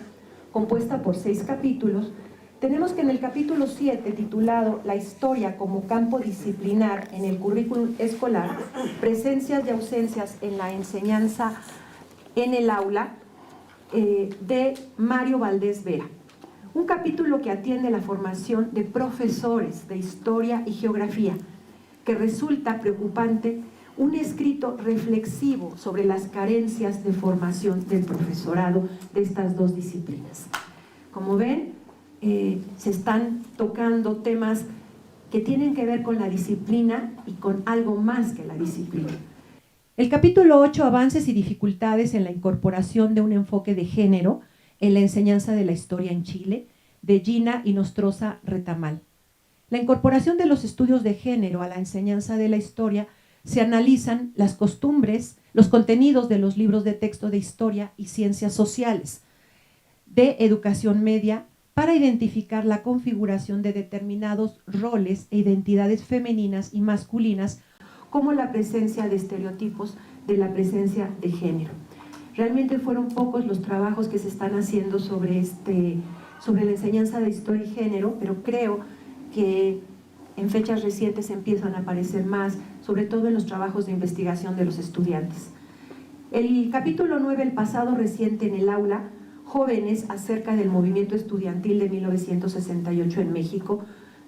Speaker 2: compuesta por 6 capítulos, tenemos que en el capítulo 7, titulado La historia como campo disciplinar en el currículum escolar, presencias y ausencias en la enseñanza en el aula, de Mario Valdés Vera. Un capítulo que atiende la formación de profesores de historia y geografía, que resulta preocupante un escrito reflexivo sobre las carencias de formación del profesorado de estas dos disciplinas. Como ven, se están tocando temas que tienen que ver con la disciplina y con algo más que la disciplina. El capítulo 8, Avances y dificultades en la incorporación de un enfoque de género en la enseñanza de la historia en Chile, de Gina Inostroza Retamal. La incorporación de los estudios de género a la enseñanza de la historia se analizan las costumbres, los contenidos de los libros de texto de historia y ciencias sociales, de educación media, para identificar la configuración de determinados roles e identidades femeninas y masculinas, como la presencia de estereotipos de la presencia de género. Realmente fueron pocos los trabajos que se están haciendo sobre la enseñanza de historia y género, pero creo que en fechas recientes empiezan a aparecer más, sobre todo en los trabajos de investigación de los estudiantes. El capítulo 9, El pasado reciente en el aula, jóvenes acerca del movimiento estudiantil de 1968 en México,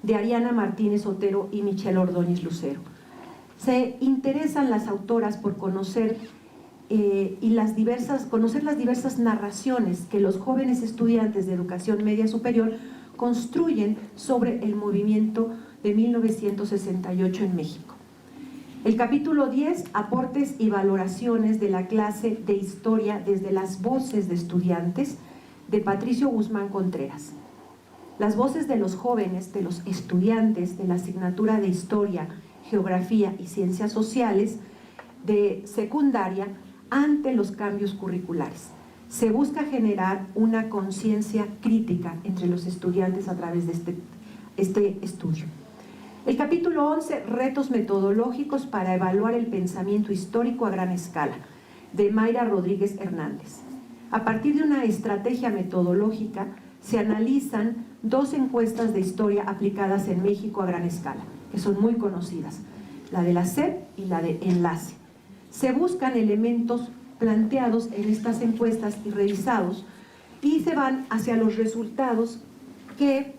Speaker 2: de Ariana Martínez Otero y Michelle Ordóñez Lucero. Se interesan las autoras por conocer las diversas narraciones que los jóvenes estudiantes de educación media superior construyen sobre el movimiento de 1968 en México. El capítulo 10, Aportes y valoraciones de la clase de historia desde las voces de estudiantes, de Patricio Guzmán Contreras. Las voces de los jóvenes, de los estudiantes de la asignatura de historia, geografía y ciencias sociales de secundaria ante los cambios curriculares. Se busca generar una conciencia crítica entre los estudiantes a través de este estudio. El capítulo 11, Retos metodológicos para evaluar el pensamiento histórico a gran escala, de Mayra Rodríguez Hernández. A partir de una estrategia metodológica, se analizan 2 encuestas de historia aplicadas en México a gran escala, que son muy conocidas, la de la SEP y la de Enlace. Se buscan elementos planteados en estas encuestas y revisados, y se van hacia los resultados que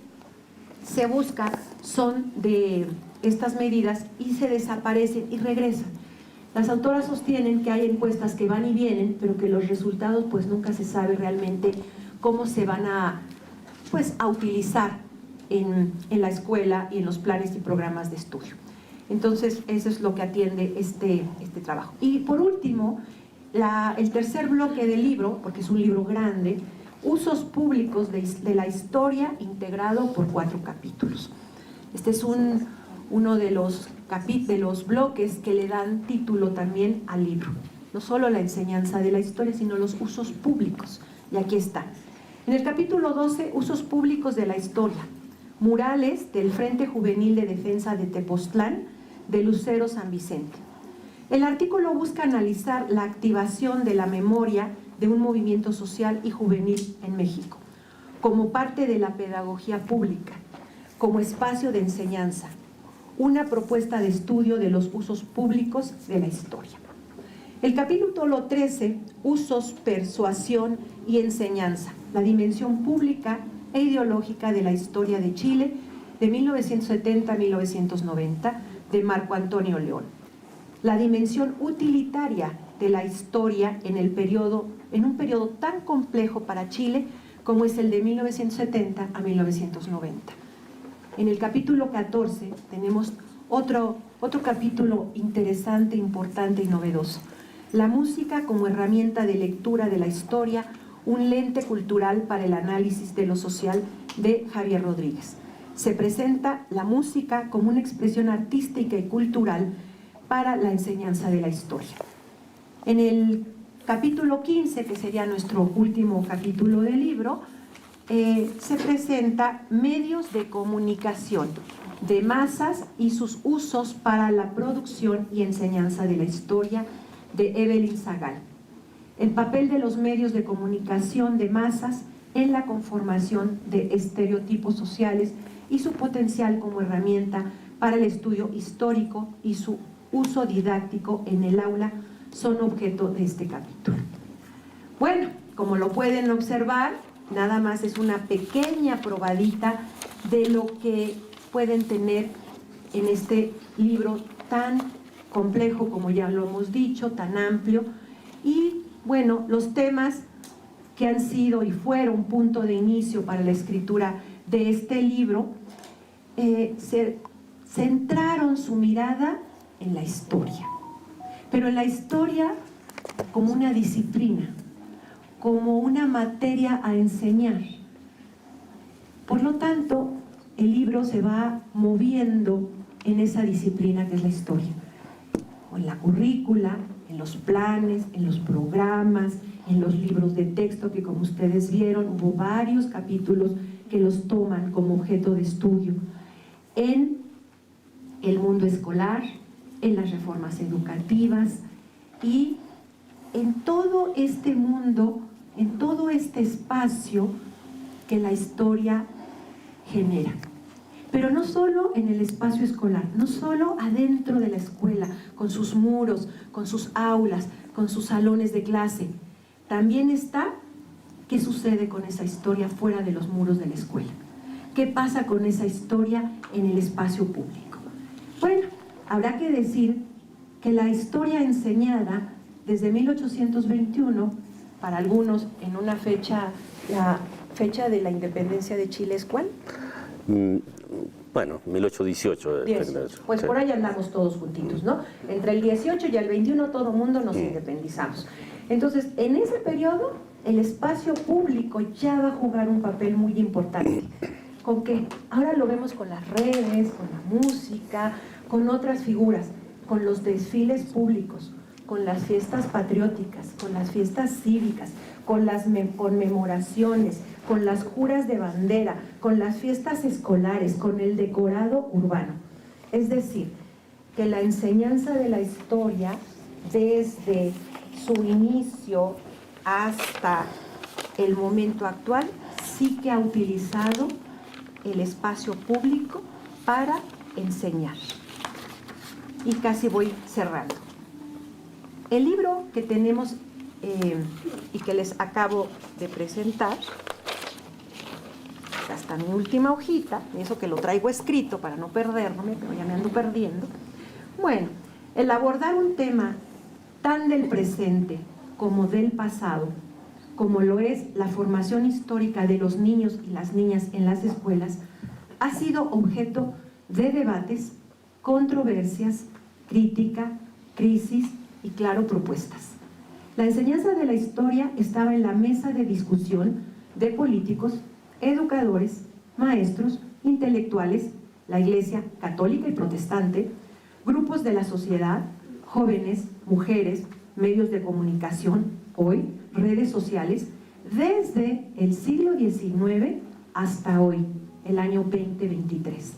Speaker 2: se busca son de estas medidas y se desaparecen y regresan. Las autoras sostienen que hay encuestas que van y vienen, pero que los resultados pues nunca se sabe realmente cómo se van a utilizar en la escuela y en los planes y programas de estudio. Entonces, eso es lo que atiende este trabajo. Y por último, el tercer bloque del libro, porque es un libro grande, Usos públicos de la historia, integrado por 4 capítulos. Este es uno de los bloques que le dan título también al libro. No solo la enseñanza de la historia, sino los usos públicos. Y aquí está. En el capítulo 12, Usos públicos de la historia. Murales del Frente Juvenil de Defensa de Tepoztlán, de Lucero San Vicente. El artículo busca analizar la activación de la memoria de un movimiento social y juvenil en México, como parte de la pedagogía pública, como espacio de enseñanza, una propuesta de estudio de los usos públicos de la historia. El capítulo 13, Usos, persuasión y enseñanza, la dimensión pública e ideológica de la historia de Chile, de 1970 a 1990, de Marco Antonio León. La dimensión utilitaria de la historia en un periodo tan complejo para Chile como es el de 1970 a 1990. En el capítulo 14 tenemos otro capítulo interesante, importante y novedoso. La música como herramienta de lectura de la historia, un lente cultural para el análisis de lo social, de Javier Rodríguez. Se presenta la música como una expresión artística y cultural para la enseñanza de la historia. En el capítulo 15, que sería nuestro último capítulo del libro, se presenta medios de comunicación de masas y sus usos para la producción y enseñanza de la historia, de Evelyn Zagal. El papel de los medios de comunicación de masas en la conformación de estereotipos sociales y su potencial como herramienta para el estudio histórico y su uso didáctico en el aula son objeto de este capítulo. Bueno, como lo pueden observar, nada más es una pequeña probadita de lo que pueden tener en este libro tan complejo, como ya lo hemos dicho, tan amplio. Y bueno, los temas que han sido y fueron punto de inicio para la escritura de este libro centraron su mirada en la historia, pero en la historia como una disciplina, como una materia a enseñar. Por lo tanto, el libro se va moviendo en esa disciplina que es la historia, o en la currícula, en los planes, en los programas, en los libros de texto, que como ustedes vieron, hubo varios capítulos que los toman como objeto de estudio, en el mundo escolar, en las reformas educativas y en todo este mundo, en todo este espacio que la historia genera. Pero no solo en el espacio escolar, no solo adentro de la escuela, con sus muros, con sus aulas, con sus salones de clase. También está qué sucede con esa historia fuera de los muros de la escuela. ¿Qué pasa con esa historia en el espacio público? Bueno, habrá que decir que la historia enseñada desde 1821, para algunos en una fecha, la fecha de la independencia de Chile, ¿es cuál?
Speaker 3: Bueno, 1818.
Speaker 2: Pues sí. Por ahí andamos todos juntitos, ¿no? Entre el 18 y el 21 todo el mundo nos independizamos. Entonces, en ese periodo, el espacio público ya va a jugar un papel muy importante. ¿Con qué? Ahora lo vemos con las redes, con la música, con otras figuras, con los desfiles públicos, con las fiestas patrióticas, con las fiestas cívicas, con las conmemoraciones, con las juras de bandera, con las fiestas escolares, con el decorado urbano. Es decir, que la enseñanza de la historia, desde su inicio hasta el momento actual, sí que ha utilizado el espacio público para enseñar. Y casi voy cerrando. El libro que tenemos y que les acabo de presentar, hasta mi última hojita, eso que lo traigo escrito para no perderme, pero ya me ando perdiendo. Bueno, el abordar un tema tan del presente como del pasado, como lo es la formación histórica de los niños y las niñas en las escuelas, ha sido objeto de debates, controversias, crítica, crisis y, claro, propuestas. La enseñanza de la historia estaba en la mesa de discusión de políticos, educadores, maestros, intelectuales, la Iglesia católica y protestante, grupos de la sociedad, jóvenes, mujeres, medios de comunicación, hoy, redes sociales, desde el siglo XIX hasta hoy, el año 2023.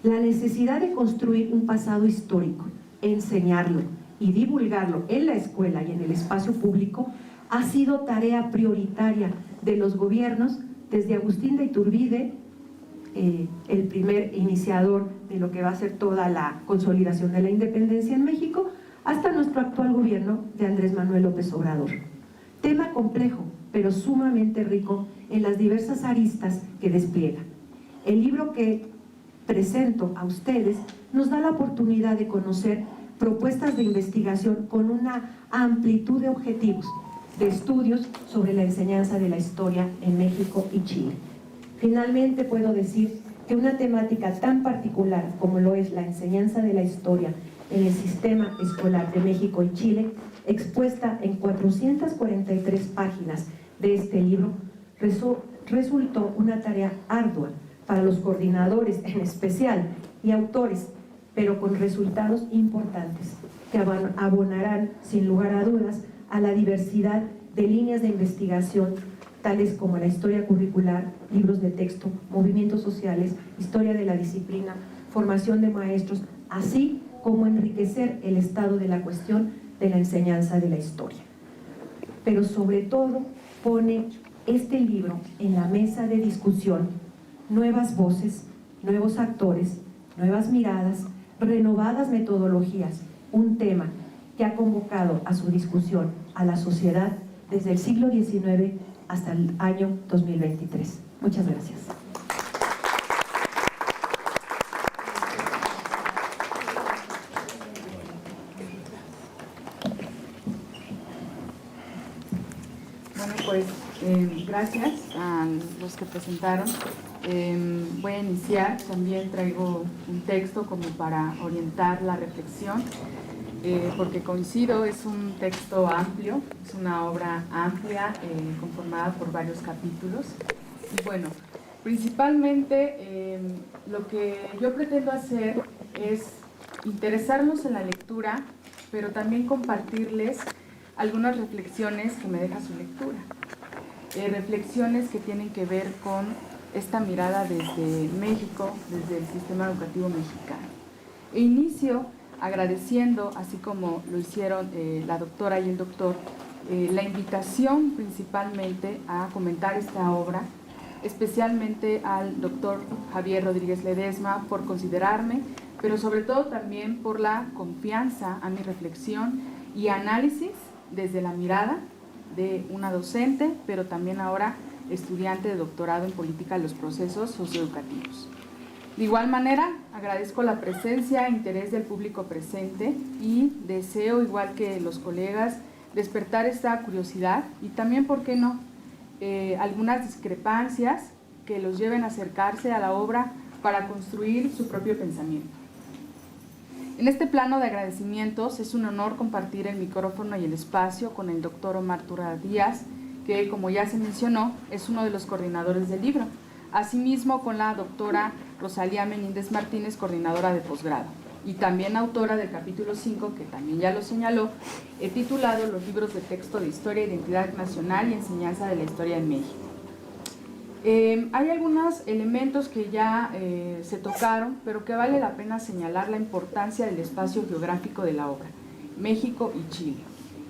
Speaker 2: La necesidad de construir un pasado histórico, enseñarlo y divulgarlo en la escuela y en el espacio público ha sido tarea prioritaria de los gobiernos desde Agustín de Iturbide, el primer iniciador de lo que va a ser toda la consolidación de la independencia en México, hasta nuestro actual gobierno de Andrés Manuel López Obrador. Tema complejo, pero sumamente rico en las diversas aristas que despliega. El libro que presento a ustedes nos da la oportunidad de conocer propuestas de investigación con una amplitud de objetivos, de estudios sobre la enseñanza de la historia en México y Chile. Finalmente puedo decir que una temática tan particular como lo es la enseñanza de la historia en el sistema escolar de México y Chile, expuesta en 443 páginas de este libro, resultó una tarea ardua para los coordinadores en especial y autores, pero con resultados importantes que abonarán sin lugar a dudas a la diversidad de líneas de investigación tales como la historia curricular, libros de texto, movimientos sociales, historia de la disciplina, formación de maestros, así como enriquecer el estado de la cuestión de la enseñanza de la historia. Pero sobre todo pone este libro en la mesa de discusión nuevas voces, nuevos actores, nuevas miradas, renovadas metodologías, un tema que ha convocado a su discusión a la sociedad desde el siglo XIX hasta el año 2023. Muchas gracias.
Speaker 4: Bueno, pues gracias a los que presentaron. Voy a iniciar, también traigo un texto como para orientar la reflexión, porque coincido, es un texto amplio, es una obra amplia, conformada por varios capítulos. Y bueno, principalmente lo que yo pretendo hacer es interesarnos en la lectura, pero también compartirles algunas reflexiones que me deja su lectura. Reflexiones que tienen que ver con esta mirada desde México, desde el sistema educativo mexicano. E inicio agradeciendo, así como lo hicieron la doctora y el doctor, la invitación principalmente a comentar esta obra, especialmente al doctor Javier Rodríguez Ledesma por considerarme, pero sobre todo también por la confianza a mi reflexión y análisis desde la mirada de una docente, pero también ahora estudiante de doctorado en política de los procesos socioeducativos. De igual manera, agradezco la presencia e interés del público presente y deseo, igual que los colegas, despertar esta curiosidad y también, ¿por qué no?, algunas discrepancias que los lleven a acercarse a la obra para construir su propio pensamiento. En este plano de agradecimientos es un honor compartir el micrófono y el espacio con el doctor Omar Turra Díaz, que, como ya se mencionó, es uno de los coordinadores del libro. Asimismo, con la doctora Rosalía Menéndez Martínez, coordinadora de posgrado, y también autora del capítulo 5, que también ya lo señaló, titulado Los libros de texto de Historia, Identidad Nacional y Enseñanza de la Historia en México. Hay algunos elementos que ya se tocaron, pero que vale la pena señalar la importancia del espacio geográfico de la obra, México y Chile.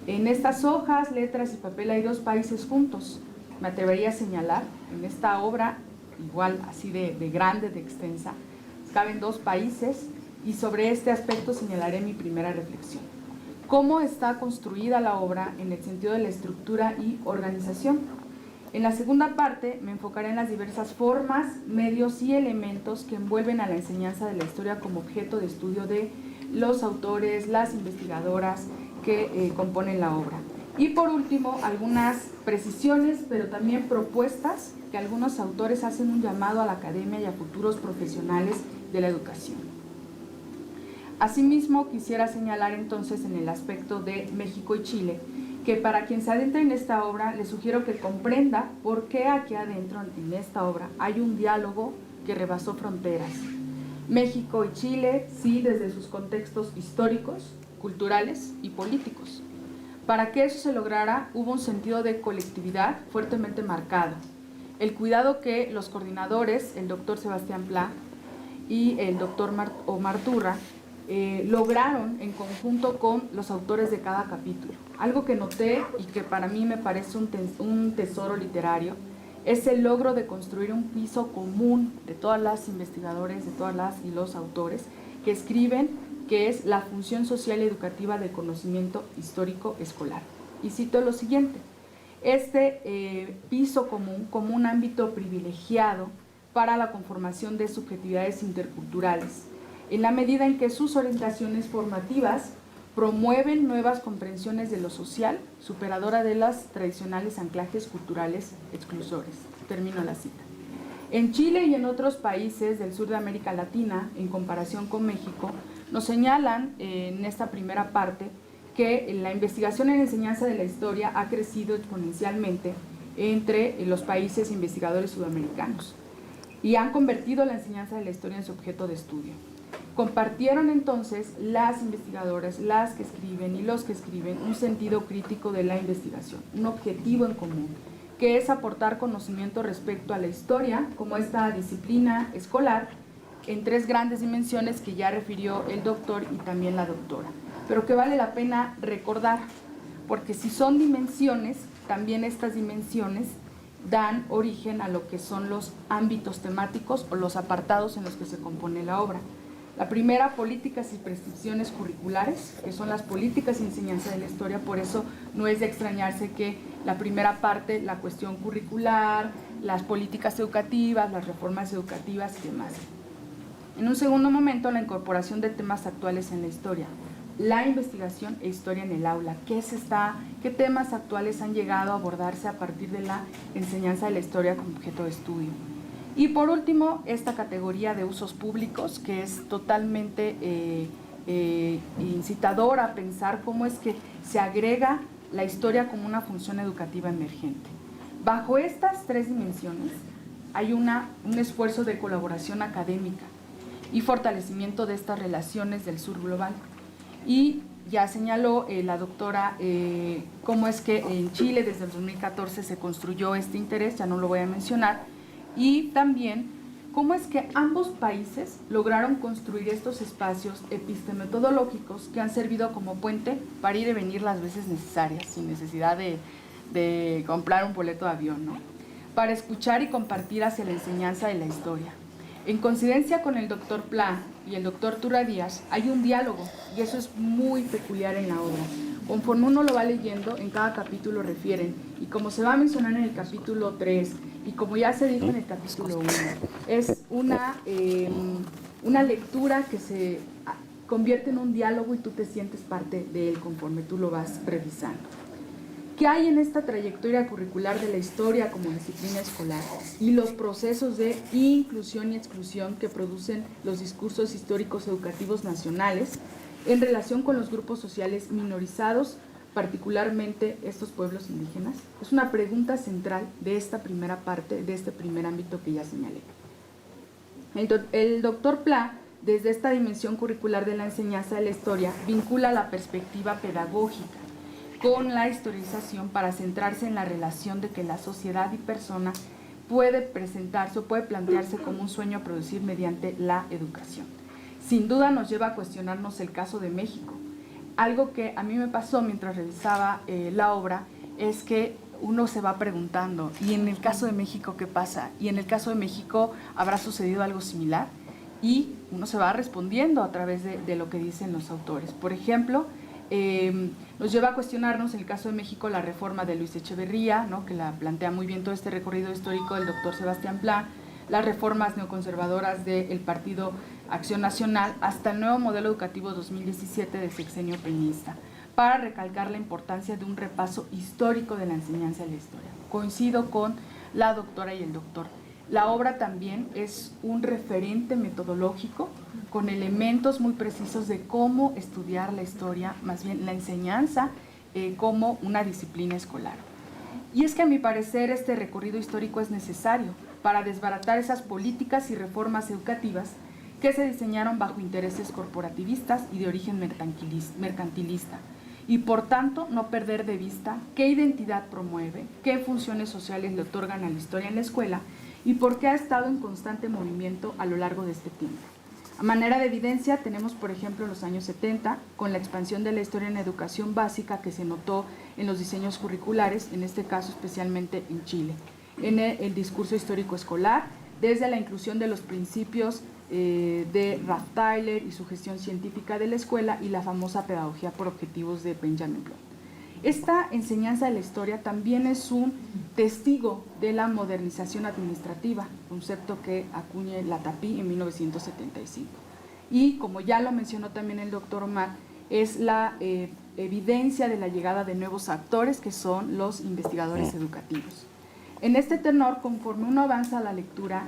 Speaker 4: En estas hojas, letras y papel hay dos países juntos. Me atrevería a señalar, en esta obra, igual así de grande, de extensa, caben dos países, y sobre este aspecto señalaré mi primera reflexión. ¿Cómo está construida la obra en el sentido de la estructura y organización? En la segunda parte me enfocaré en las diversas formas, medios y elementos que envuelven a la enseñanza de la historia como objeto de estudio de los autores, las investigadoras que componen la obra. Y por último, algunas precisiones, pero también propuestas que algunos autores hacen un llamado a la academia y a futuros profesionales de la educación. Asimismo, quisiera señalar entonces en el aspecto de México y Chile, que para quien se adentre en esta obra, le sugiero que comprenda por qué aquí adentro en esta obra hay un diálogo que rebasó fronteras. México y Chile, sí, desde sus contextos históricos, culturales y políticos. Para que eso se lograra, hubo un sentido de colectividad fuertemente marcado. El cuidado que los coordinadores, el doctor Sebastián Pla y el doctor Omar Turra, lograron en conjunto con los autores de cada capítulo. Algo que noté y que para mí me parece un tesoro literario es el logro de construir un piso común de todas las investigadores, de todas las y los autores que escriben, que es la función social y educativa del conocimiento histórico escolar. Y cito lo siguiente: este piso común como un ámbito privilegiado para la conformación de subjetividades interculturales, en la medida en que sus orientaciones formativas promueven nuevas comprensiones de lo social, superadora de los tradicionales anclajes culturales exclusores. Termino la cita. En Chile y en otros países del sur de América Latina, en comparación con México, Nos señalan en esta primera parte que la investigación en la enseñanza de la historia ha crecido exponencialmente entre los países investigadores sudamericanos y han convertido la enseñanza de la historia en su objeto de estudio. Compartieron entonces las investigadoras, las que escriben y los que escriben, un sentido crítico de la investigación, un objetivo en común, que es aportar conocimiento respecto a la historia como esta disciplina escolar en 3 grandes dimensiones que ya refirió el doctor y también la doctora, pero que vale la pena recordar, porque si son dimensiones, también estas dimensiones dan origen a lo que son los ámbitos temáticos o los apartados en los que se compone la obra. La primera, políticas y prescripciones curriculares, que son las políticas y enseñanza de la historia, por eso no es de extrañarse que la primera parte, la cuestión curricular, las políticas educativas, las reformas educativas y demás. En un segundo momento, la incorporación de temas actuales en la historia, la investigación e historia en el aula, qué temas actuales han llegado a abordarse a partir de la enseñanza de la historia como objeto de estudio. Y por último, esta categoría de usos públicos, que es totalmente incitadora a pensar cómo es que se agrega la historia como una función educativa emergente. Bajo estas 3 dimensiones hay un esfuerzo de colaboración académica y fortalecimiento de estas relaciones del sur global. Y ya señaló la doctora cómo es que en Chile desde el 2014 se construyó este interés, ya no lo voy a mencionar, y también cómo es que ambos países lograron construir estos espacios epistemetodológicos que han servido como puente para ir y venir las veces necesarias, sin necesidad de comprar un boleto de avión, ¿no? Para escuchar y compartir hacia la enseñanza de la historia. En coincidencia con el doctor Pla y el doctor Turra Díaz, hay un diálogo, y eso es muy peculiar en la obra. Conforme uno lo va leyendo, en cada capítulo refieren, y como se va a mencionar en el capítulo 3, y como ya se dijo en el capítulo 1, es una lectura que se convierte en un diálogo y tú te sientes parte de él conforme tú lo vas revisando. ¿Qué hay en esta trayectoria curricular de la historia como disciplina escolar y los procesos de inclusión y exclusión que producen los discursos históricos educativos nacionales en relación con los grupos sociales minorizados, particularmente estos pueblos indígenas? Es una pregunta central de esta primera parte, de este primer ámbito que ya señalé. El doctor Pla, desde esta dimensión curricular de la enseñanza de la historia, vincula la perspectiva pedagógica con la historización para centrarse en la relación de que la sociedad y persona puede presentarse o puede plantearse como un sueño a producir mediante la educación. Sin duda nos lleva a cuestionarnos el caso de México. Algo que a mí me pasó mientras revisaba la obra es que uno se va preguntando, ¿y en el caso de México qué pasa? ¿Y en el caso de México habrá sucedido algo similar? Y uno se va respondiendo a través de lo que dicen los autores. Por ejemplo, nos lleva a cuestionarnos, en el caso de México, la reforma de Luis Echeverría, ¿no?, que la plantea muy bien todo este recorrido histórico del doctor Sebastián Pla, las reformas neoconservadoras del Partido Acción Nacional, hasta el nuevo modelo educativo 2017 del sexenio peñista, para recalcar la importancia de un repaso histórico de la enseñanza de la historia. Coincido con la doctora y el doctor. La obra también es un referente metodológico con elementos muy precisos de cómo estudiar la historia, más bien la enseñanza como una disciplina escolar. Y es que a mi parecer este recorrido histórico es necesario para desbaratar esas políticas y reformas educativas que se diseñaron bajo intereses corporativistas y de origen mercantilista, y por tanto no perder de vista qué identidad promueve, qué funciones sociales le otorgan a la historia en la escuela y por qué ha estado en constante movimiento a lo largo de este tiempo. A manera de evidencia tenemos, por ejemplo, los años 70, con la expansión de la historia en la educación básica que se notó en los diseños curriculares, en este caso especialmente en Chile, en el discurso histórico escolar, desde la inclusión de los principios de Ralph Tyler y su gestión científica de la escuela y la famosa pedagogía por objetivos de Benjamin Bloom. Esta enseñanza de la historia también es un testigo de la modernización administrativa, concepto que acuña Latapí en 1975. Y como ya lo mencionó también el doctor Omar, es la evidencia de la llegada de nuevos actores que son los investigadores educativos. En este tenor, conforme uno avanza a la lectura,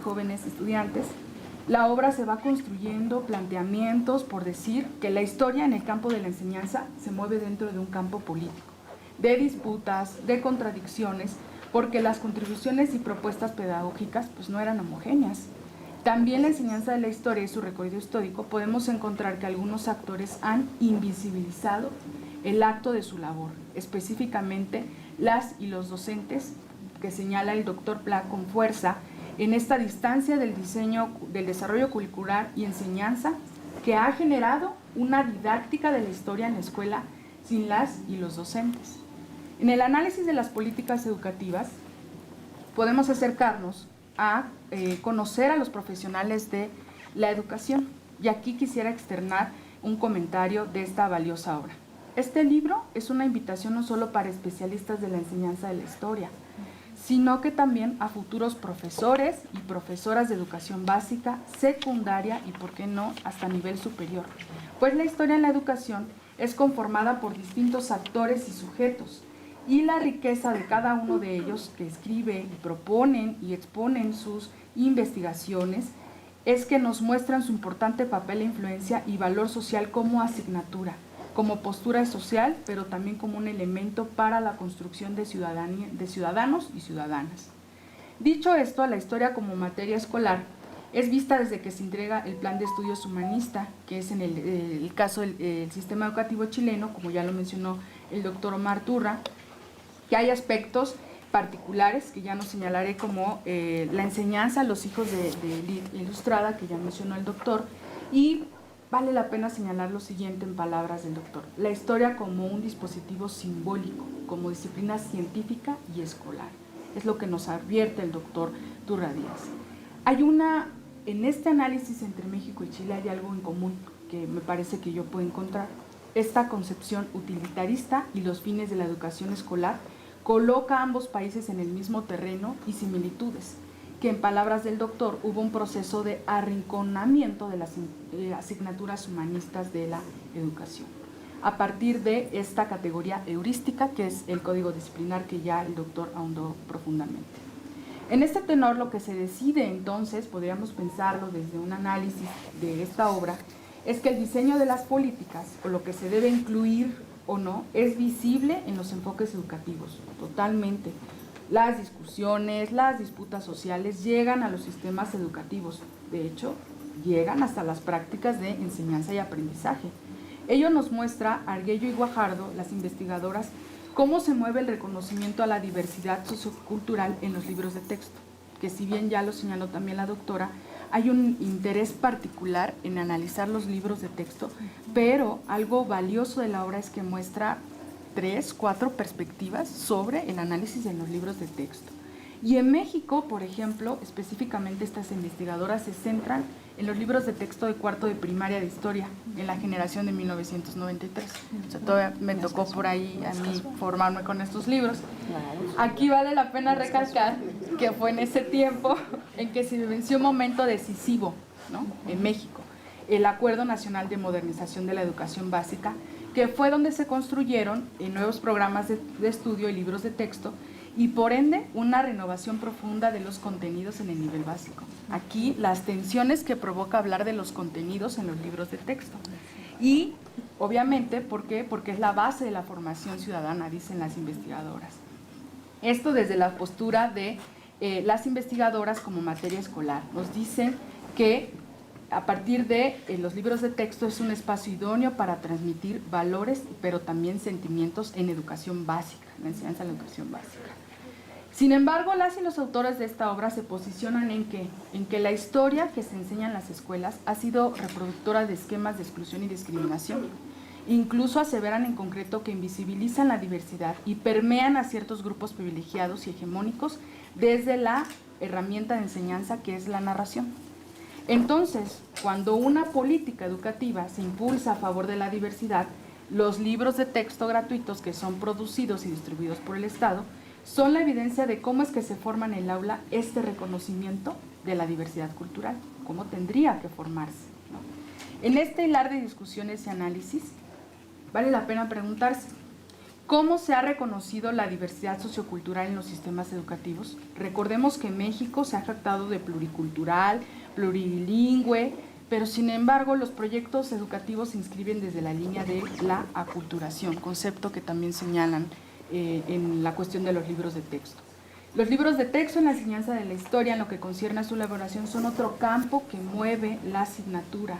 Speaker 4: jóvenes estudiantes, La obra se va construyendo planteamientos, por decir que la historia en el campo de la enseñanza se mueve dentro de un campo político, de disputas, de contradicciones, porque las contribuciones y propuestas pedagógicas pues no eran homogéneas. También la enseñanza de la historia y su recorrido histórico podemos encontrar que algunos actores han invisibilizado el acto de su labor, específicamente las y los docentes, que señala el doctor Pla con fuerza en esta distancia del desarrollo curricular y enseñanza que ha generado una didáctica de la historia en la escuela sin las y los docentes. En el análisis de las políticas educativas podemos acercarnos a conocer a los profesionales de la educación, y aquí quisiera externar un comentario de esta valiosa obra. Este libro es una invitación no solo para especialistas de la enseñanza de la historia, sino que también a futuros profesores y profesoras de educación básica, secundaria y, por qué no, hasta nivel superior. Pues la historia en la educación es conformada por distintos actores y sujetos, y la riqueza de cada uno de ellos que escribe y proponen y exponen sus investigaciones es que nos muestran su importante papel e influencia y valor social como asignatura, como postura social, pero también como un elemento para la construcción de ciudadanos y ciudadanas. Dicho esto, la historia como materia escolar es vista desde que se entrega el Plan de Estudios Humanista, que es en el caso del sistema educativo chileno, como ya lo mencionó el doctor Omar Turra, que hay aspectos particulares que ya no señalaré, como la enseñanza a los hijos de Ilustrada, que ya mencionó el doctor, y vale la pena señalar lo siguiente en palabras del doctor: la historia como un dispositivo simbólico, como disciplina científica y escolar. Es lo que nos advierte el doctor Turra Díaz. En este análisis entre México y Chile hay algo en común que me parece que yo puedo encontrar. Esta concepción utilitarista y los fines de la educación escolar coloca a ambos países en el mismo terreno y similitudes, que en palabras del doctor hubo un proceso de arrinconamiento de las asignaturas humanistas de la educación, a partir de esta categoría heurística que es el código disciplinar, que ya el doctor ahondó profundamente. En este tenor, lo que se decide entonces, podríamos pensarlo desde un análisis de esta obra, es que el diseño de las políticas, o lo que se debe incluir o no, es visible en los enfoques educativos, totalmente. Las discusiones, las disputas sociales llegan a los sistemas educativos, de hecho, llegan hasta las prácticas de enseñanza y aprendizaje. Ello nos muestra Arguello y Guajardo, las investigadoras, cómo se mueve el reconocimiento a la diversidad sociocultural en los libros de texto, que si bien ya lo señaló también la doctora, hay un interés particular en analizar los libros de texto, pero algo valioso de la obra es que muestra 3, 4 perspectivas sobre el análisis de los libros de texto. Y en México, por ejemplo, específicamente estas investigadoras se centran en los libros de texto de cuarto de primaria de historia, en la generación de 1993. O sea, todavía me tocó por ahí a mí formarme con estos libros. Aquí vale la pena recalcar que fue en ese tiempo en que se vivenció un momento decisivo, ¿no?, en México, el Acuerdo Nacional de Modernización de la Educación Básica, que fue donde se construyeron nuevos programas de estudio y libros de texto, y por ende una renovación profunda de los contenidos en el nivel básico. Aquí las tensiones que provoca hablar de los contenidos en los libros de texto. Y obviamente, ¿por qué? Porque es la base de la formación ciudadana, dicen las investigadoras. Esto desde la postura de las investigadoras como materia escolar. Nos dicen que a partir de los libros de texto es un espacio idóneo para transmitir valores, pero también sentimientos en educación básica, en la enseñanza de la educación básica. Sin embargo, las y los autores de esta obra se posicionan en que la historia que se enseña en las escuelas ha sido reproductora de esquemas de exclusión y discriminación. Incluso aseveran en concreto que invisibilizan la diversidad y permean a ciertos grupos privilegiados y hegemónicos desde la herramienta de enseñanza que es la narración. Entonces, cuando una política educativa se impulsa a favor de la diversidad, los libros de texto gratuitos que son producidos y distribuidos por el Estado son la evidencia de cómo es que se forma en el aula este reconocimiento de la diversidad cultural, cómo tendría que formarse, ¿no? En este hilar de discusiones y análisis, vale la pena preguntarse, ¿cómo se ha reconocido la diversidad sociocultural en los sistemas educativos? Recordemos que México se ha jactado de pluricultural, plurilingüe, pero sin embargo los proyectos educativos se inscriben desde la línea de la aculturación, concepto que también señalan en la cuestión de los libros de texto. Los libros de texto en la enseñanza de la historia, en lo que concierne a su elaboración, son otro campo que mueve la asignatura.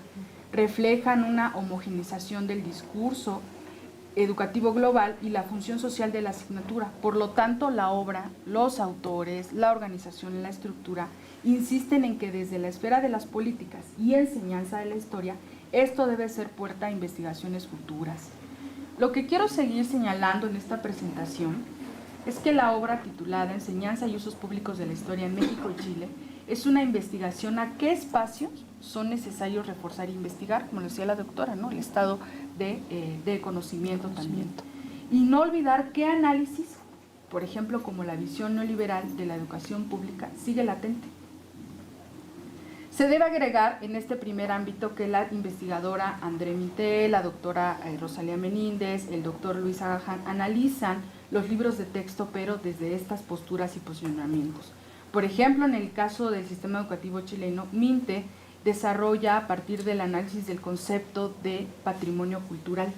Speaker 4: Reflejan una homogeneización del discurso educativo global y la función social de la asignatura. Por lo tanto, la obra, los autores, la organización y la estructura insisten en que desde la esfera de las políticas y enseñanza de la historia, esto debe ser puerta a investigaciones futuras. Lo que quiero seguir señalando en esta presentación es que la obra titulada Enseñanza y usos públicos de la historia en México y Chile es una investigación a qué espacios son necesarios reforzar e investigar, como lo decía la doctora, ¿no? El estado de conocimiento también. Y no olvidar qué análisis, por ejemplo, como la visión neoliberal de la educación pública, sigue latente. Se debe agregar en este primer ámbito que la investigadora André Minté, la doctora Rosalía Meníndez, el doctor Luis Agaján analizan los libros de texto, pero desde estas posturas y posicionamientos. Por ejemplo, en el caso del sistema educativo chileno, Minté desarrolla a partir del análisis del concepto de patrimonio cultural,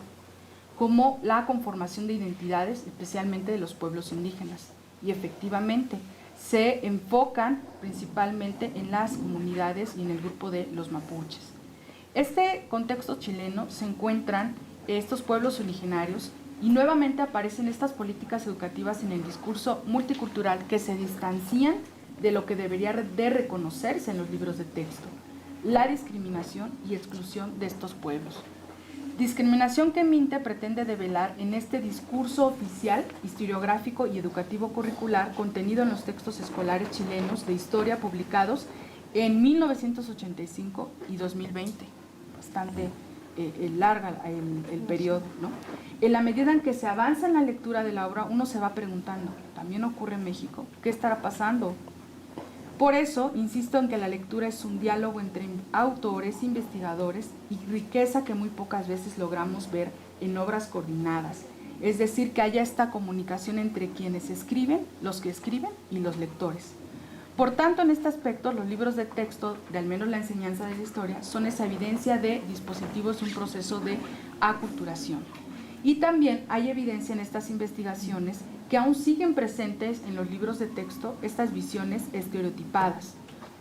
Speaker 4: como la conformación de identidades, especialmente de los pueblos indígenas. Y efectivamente, se enfocan principalmente en las comunidades y en el grupo de los mapuches. Este contexto chileno se encuentran estos pueblos originarios y nuevamente aparecen estas políticas educativas en el discurso multicultural que se distancian de lo que debería de reconocerse en los libros de texto, la discriminación y exclusión de estos pueblos. Discriminación que Minté pretende develar en este discurso oficial, historiográfico y educativo curricular contenido en los textos escolares chilenos de historia publicados en 1985 y 2020. Bastante larga el periodo, ¿no? En la medida en que se avanza en la lectura de la obra, uno se va preguntando, ¿también ocurre en México? ¿Qué estará pasando? Por eso, insisto en que la lectura es un diálogo entre autores, investigadores y riqueza que muy pocas veces logramos ver en obras coordinadas. Es decir, que haya esta comunicación entre quienes escriben, los que escriben y los lectores. Por tanto, en este aspecto, los libros de texto, de al menos la enseñanza de la historia, son esa evidencia de dispositivos de un proceso de aculturación. Y también hay evidencia en estas investigaciones que aún siguen presentes en los libros de texto estas visiones estereotipadas,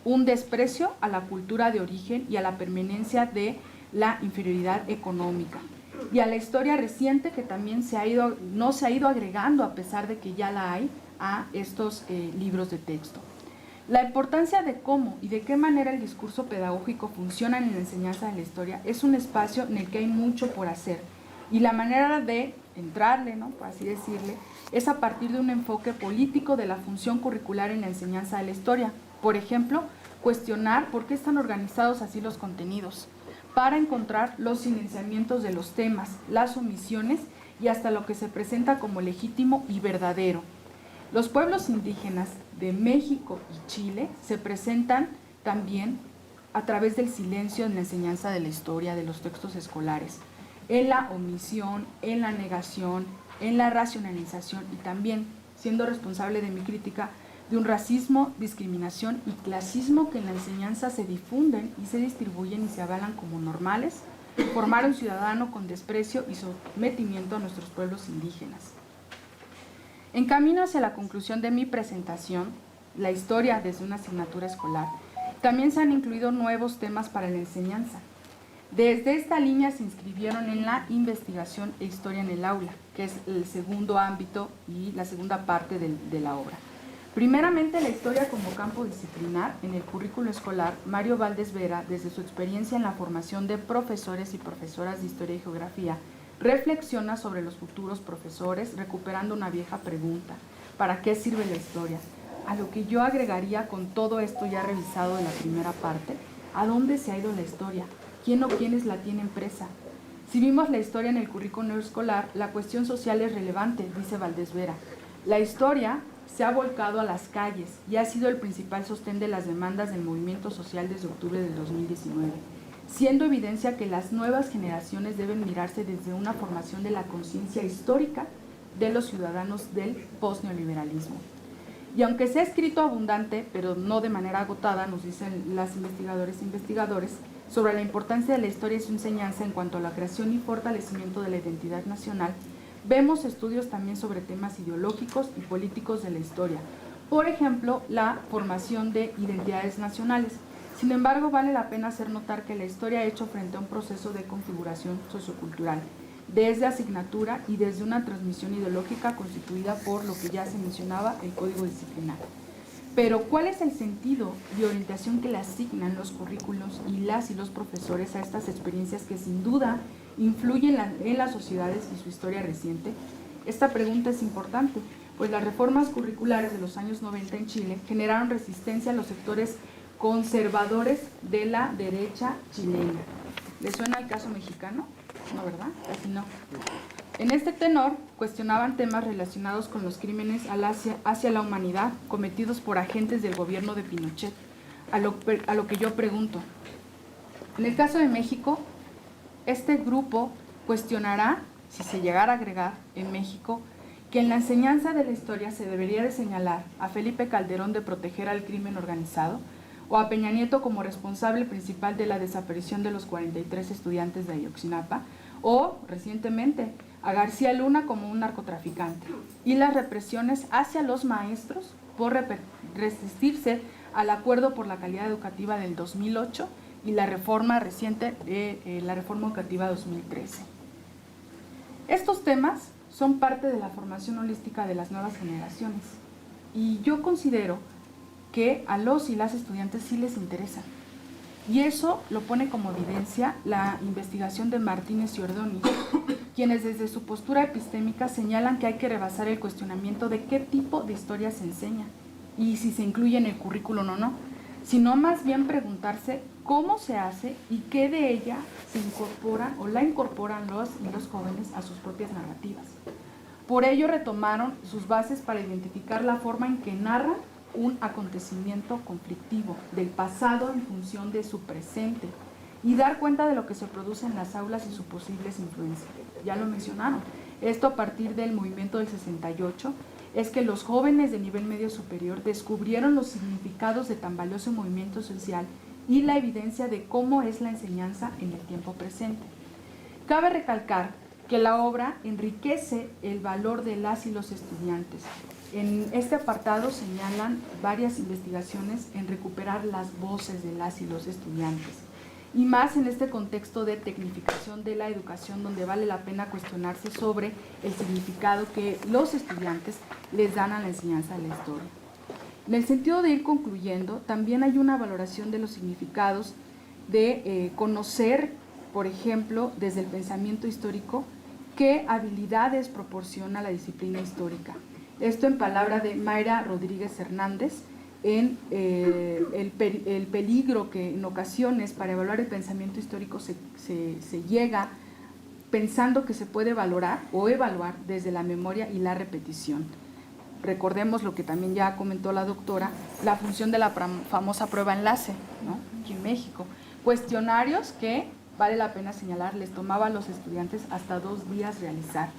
Speaker 4: un desprecio a la cultura de origen y a la permanencia de la inferioridad económica, y a la historia reciente que también no se ha ido agregando, a pesar de que ya la hay, a estos libros de texto. La importancia de cómo y de qué manera el discurso pedagógico funciona en la enseñanza de la historia es un espacio en el que hay mucho por hacer, y la manera de entrarle, ¿no?, por así decirle, es a partir de un enfoque político de la función curricular en la enseñanza de la historia. Por ejemplo, cuestionar por qué están organizados así los contenidos, para encontrar los silenciamientos de los temas, las omisiones y hasta lo que se presenta como legítimo y verdadero. Los pueblos indígenas de México y Chile se presentan también a través del silencio en la enseñanza de la historia, de los textos escolares, en la omisión, en la negación, en la racionalización y también, siendo responsable de mi crítica, de un racismo, discriminación y clasismo que en la enseñanza se difunden y se distribuyen y se avalan como normales, formar un ciudadano con desprecio y sometimiento a nuestros pueblos indígenas. En camino hacia la conclusión de mi presentación, la historia desde una asignatura escolar, también se han incluido nuevos temas para la enseñanza. Desde esta línea se inscribieron en la investigación e historia en el aula, que es el segundo ámbito y la segunda parte de la obra. Primeramente, la historia como campo disciplinar. En el currículo escolar, Mario Valdés Vera, desde su experiencia en la formación de profesores y profesoras de historia y geografía, reflexiona sobre los futuros profesores, recuperando una vieja pregunta: ¿para qué sirve la historia? A lo que yo agregaría, con todo esto ya revisado de la primera parte, ¿a dónde se ha ido la historia? ¿Quién o quiénes la tienen presa? Si vimos la historia en el currículo escolar, la cuestión social es relevante, dice Valdés Vera. La historia se ha volcado a las calles y ha sido el principal sostén de las demandas del movimiento social desde octubre del 2019, siendo evidencia que las nuevas generaciones deben mirarse desde una formación de la conciencia histórica de los ciudadanos del postneoliberalismo. Y aunque se ha escrito abundante, pero no de manera agotada, nos dicen las investigadoras e investigadores, sobre la importancia de la historia y su enseñanza en cuanto a la creación y fortalecimiento de la identidad nacional, vemos estudios también sobre temas ideológicos y políticos de la historia. Por ejemplo, la formación de identidades nacionales. Sin embargo, vale la pena hacer notar que la historia ha hecho frente a un proceso de configuración sociocultural, desde asignatura y desde una transmisión ideológica constituida por lo que ya se mencionaba, el código disciplinar. Pero, ¿cuál es el sentido y orientación que le asignan los currículos y los profesores a estas experiencias que sin duda influyen en las sociedades y su historia reciente? Esta pregunta es importante, pues las reformas curriculares de los años 90 en Chile generaron resistencia a los sectores conservadores de la derecha chilena. ¿Le suena el caso mexicano? No, ¿verdad? Casi no. En este tenor, cuestionaban temas relacionados con los crímenes hacia la humanidad cometidos por agentes del gobierno de Pinochet, a lo que yo pregunto. En el caso de México, este grupo cuestionará, si se llegara a agregar en México, que en la enseñanza de la historia se debería de señalar a Felipe Calderón de proteger al crimen organizado, o a Peña Nieto como responsable principal de la desaparición de los 43 estudiantes de Ayotzinapa, o, recientemente, a García Luna como un narcotraficante, y las represiones hacia los maestros por resistirse al Acuerdo por la Calidad Educativa del 2008 y la reforma reciente de la Reforma Educativa 2013. Estos temas son parte de la formación holística de las nuevas generaciones, y yo considero que a los y las estudiantes sí les interesan. Y eso lo pone como evidencia la investigación de Martínez y Ordóñez, quienes desde su postura epistémica señalan que hay que rebasar el cuestionamiento de qué tipo de historia se enseña y si se incluye en el currículum o no, sino más bien preguntarse cómo se hace y qué de ella se incorpora o la incorporan los y los jóvenes a sus propias narrativas. Por ello retomaron sus bases para identificar la forma en que narran un acontecimiento conflictivo del pasado en función de su presente y dar cuenta de lo que se produce en las aulas y sus posibles influencias. Ya lo mencionaron. Esto a partir del movimiento del 68 es que los jóvenes de nivel medio superior descubrieron los significados de tan valioso movimiento social y la evidencia de cómo es la enseñanza en el tiempo presente. Cabe recalcar que la obra enriquece el valor de las y los estudiantes. En este apartado señalan varias investigaciones en recuperar las voces de las y los estudiantes, y más en este contexto de tecnificación de la educación, donde vale la pena cuestionarse sobre el significado que los estudiantes les dan a la enseñanza de la historia. En el sentido de ir concluyendo, también hay una valoración de los significados de conocer, por ejemplo, desde el pensamiento histórico, qué habilidades proporciona la disciplina histórica. Esto en palabra de Mayra Rodríguez Hernández, en el peligro que en ocasiones para evaluar el pensamiento histórico se llega pensando que se puede valorar o evaluar desde la memoria y la repetición. Recordemos lo que también ya comentó la doctora, la función de la famosa prueba enlace, ¿no? Aquí en México. Cuestionarios que, vale la pena señalar, les tomaba a los estudiantes hasta 2 días realizar.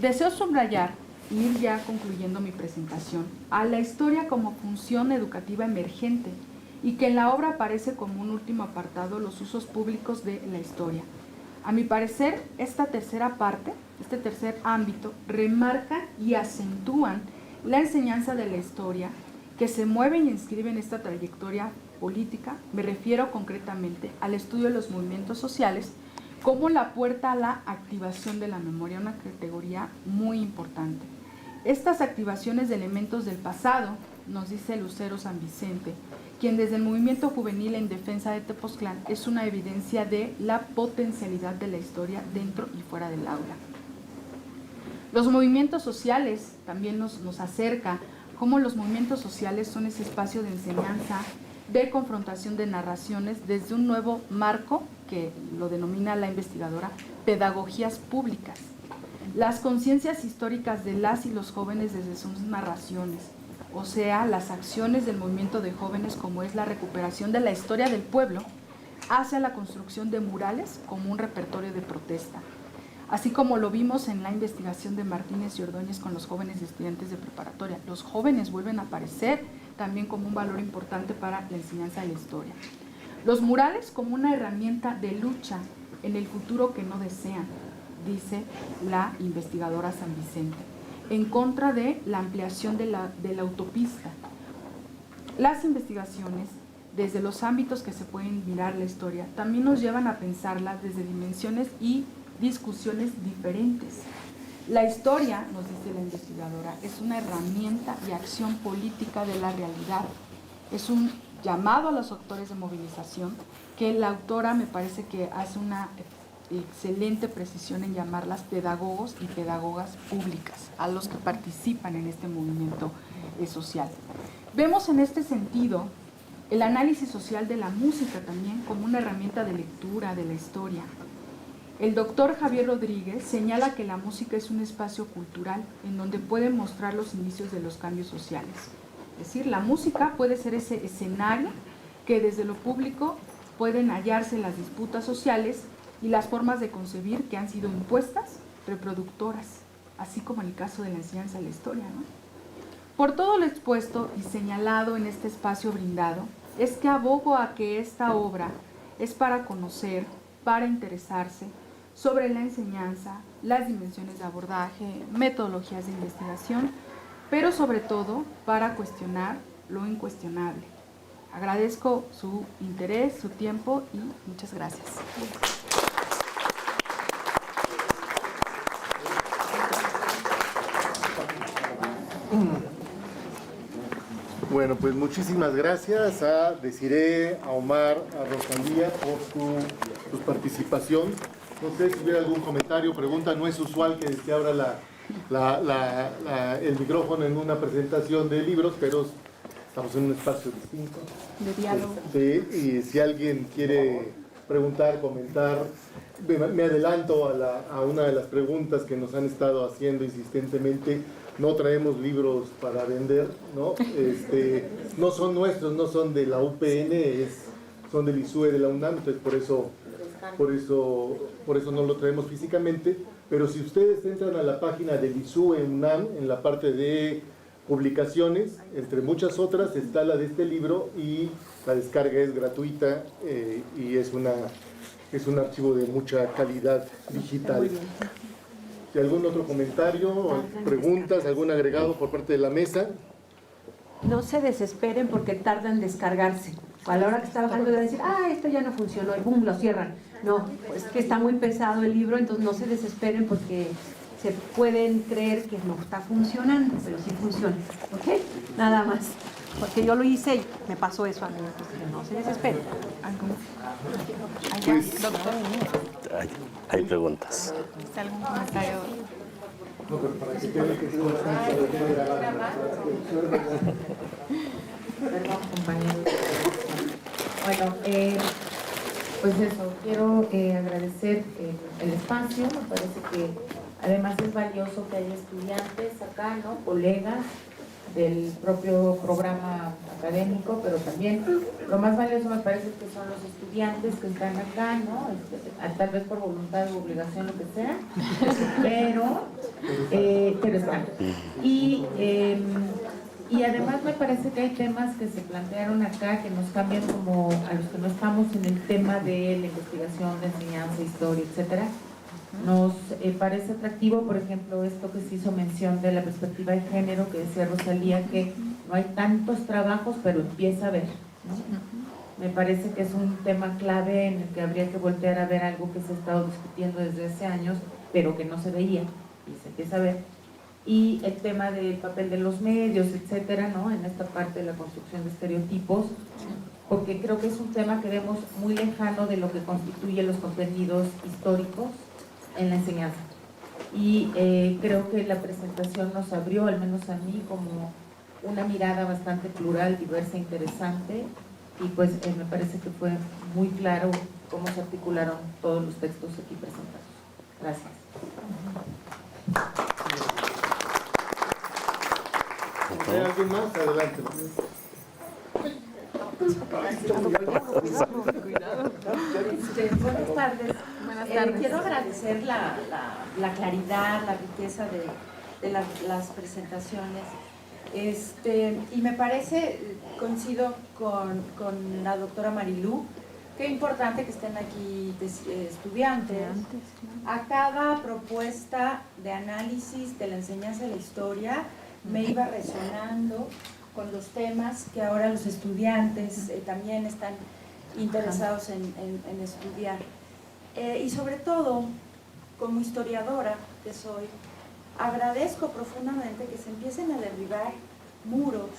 Speaker 4: Deseo subrayar, ir ya concluyendo mi presentación, a la historia como función educativa emergente y que en la obra aparece como un último apartado los usos públicos de la historia. A mi parecer, esta tercera parte, este tercer ámbito, remarca y acentúan la enseñanza de la historia que se mueve y inscribe en esta trayectoria política. Me refiero concretamente al estudio de los movimientos sociales como la puerta a la activación de la memoria, una categoría muy importante. Estas activaciones de elementos del pasado, nos dice Lucero San Vicente, quien desde el movimiento juvenil en defensa de Tepoztlán es una evidencia de la potencialidad de la historia dentro y fuera del aula. Los movimientos sociales también nos acerca cómo los movimientos sociales son ese espacio de enseñanza, de confrontación de narraciones desde un nuevo marco que lo denomina la investigadora pedagogías públicas. Las conciencias históricas de las y los jóvenes desde sus narraciones, o sea, las acciones del movimiento de jóvenes como es la recuperación de la historia del pueblo hacia la construcción de murales como un repertorio de protesta. así como lo vimos en la investigación de Martínez y Ordóñez con los jóvenes estudiantes de preparatoria. Los jóvenes vuelven a aparecer también como un valor importante para la enseñanza de la historia. Los murales como una herramienta de lucha en el futuro que no desean, dice la investigadora San Vicente, en contra de la ampliación de la autopista. Las investigaciones, desde los ámbitos que se pueden mirar la historia, también nos llevan a pensarla desde dimensiones y discusiones diferentes. La historia, nos dice la investigadora, es una herramienta y acción política de la realidad. Es un llamado a los actores de movilización que la autora me parece que hace una excelente precisión en llamarlas pedagogos y pedagogas públicas, a los que participan en este movimiento social. Vemos en este sentido el análisis social de la música también como una herramienta de lectura de la historia. El doctor Javier Rodríguez señala que la música es un espacio cultural en donde pueden mostrar los inicios de los cambios sociales. Es decir, la música puede ser ese escenario que desde lo público pueden hallarse las disputas sociales y las formas de concebir que han sido impuestas, reproductoras, así como en el caso de la enseñanza de la historia, ¿no? Por todo lo expuesto y señalado en este espacio brindado, es que abogo a que esta obra es para conocer, para interesarse sobre la enseñanza, las dimensiones de abordaje, metodologías de investigación, pero sobre todo para cuestionar lo incuestionable. Agradezco su interés, su tiempo y muchas gracias.
Speaker 1: Bueno, pues muchísimas gracias a Desiree, a Omar, a Rosalía por su participación. No sé si hubiera algún comentario, pregunta. No es usual que se abra el micrófono en una presentación de libros, pero estamos en un espacio distinto.
Speaker 4: De diálogo.
Speaker 1: Y si alguien quiere preguntar, comentar, me adelanto a una de las preguntas que nos han estado haciendo insistentemente. No traemos libros para vender, ¿no? No son nuestros, no son de la UPN, son del ISUE de la UNAM, entonces por eso no lo traemos físicamente. Pero si ustedes entran a la página del ISUE UNAM, en la parte de publicaciones, entre muchas otras, está la de este libro y la descarga es gratuita y es un archivo de mucha calidad digital. ¿Algún otro comentario, preguntas, algún agregado por parte de la mesa?
Speaker 2: No se desesperen porque tarda en descargarse. A la hora que está bajando le van a decir, esto ya no funcionó, y boom, lo cierran. No, pues que está muy pesado el libro, entonces no se desesperen porque se pueden creer que no está funcionando, pero sí funciona. ¿Ok? Nada más. Porque yo lo hice y me pasó eso a mí, entonces no se desesperen.
Speaker 1: Pues,
Speaker 3: hay preguntas.
Speaker 4: ¿Algún comentario?
Speaker 1: no, pero para que quede que
Speaker 5: Perdón, compañeros. Bueno, pues eso, quiero agradecer el espacio. Me parece que además es valioso que haya estudiantes acá, ¿no? Colegas del propio programa académico, pero también lo más valioso me parece que son los estudiantes que están acá, ¿no? Tal vez por voluntad o obligación, lo que sea, pero están. Y además me parece que hay temas que se plantearon acá que nos cambian como a los que no estamos en el tema de la investigación, de enseñanza, historia, etcétera. Nos parece atractivo, por ejemplo, esto que se hizo mención de la perspectiva de género, que decía Rosalía, que no hay tantos trabajos, pero empieza a haber, ¿no? Me parece que es un tema clave en el que habría que voltear a ver algo que se ha estado discutiendo desde hace años, pero que no se veía y se empieza a ver. Y el tema del papel de los medios, etcétera, ¿no? En esta parte de la construcción de estereotipos, porque creo que es un tema que vemos muy lejano de lo que constituye los contenidos históricos en la enseñanza. Y creo que la presentación nos abrió, al menos a mí, como una mirada bastante plural, diversa, interesante, y pues me parece que fue muy claro cómo se articularon todos los textos aquí presentados. Gracias.
Speaker 1: ¿Hay alguien más? Adelante.
Speaker 5: Buenas tardes.
Speaker 4: Buenas tardes.
Speaker 2: Quiero agradecer la claridad, la riqueza de las presentaciones. Y me parece, coincido con la doctora Marilú, qué importante que estén aquí estudiantes. A cada propuesta de análisis de la enseñanza de la historia me iba resonando con los temas que ahora los estudiantes también están interesados en estudiar. Y sobre todo, como historiadora que soy, agradezco profundamente que se empiecen a derribar muros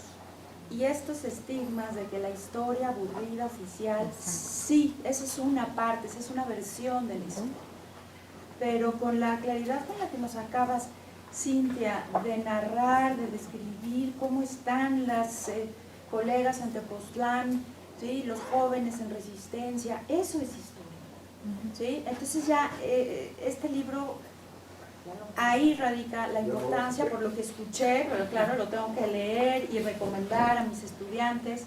Speaker 2: y estos estigmas de que la historia aburrida, oficial, sí, esa es una parte, esa es una versión de la historia. Pero con la claridad con la que nos acabas, Cintia, de narrar, de describir cómo están las colegas en Tepoztlán, ¿sí? Los jóvenes en resistencia, eso es historia. ¿Sí? Entonces ya este libro, ahí radica la importancia por lo que escuché, pero claro, lo tengo que leer y recomendar a mis estudiantes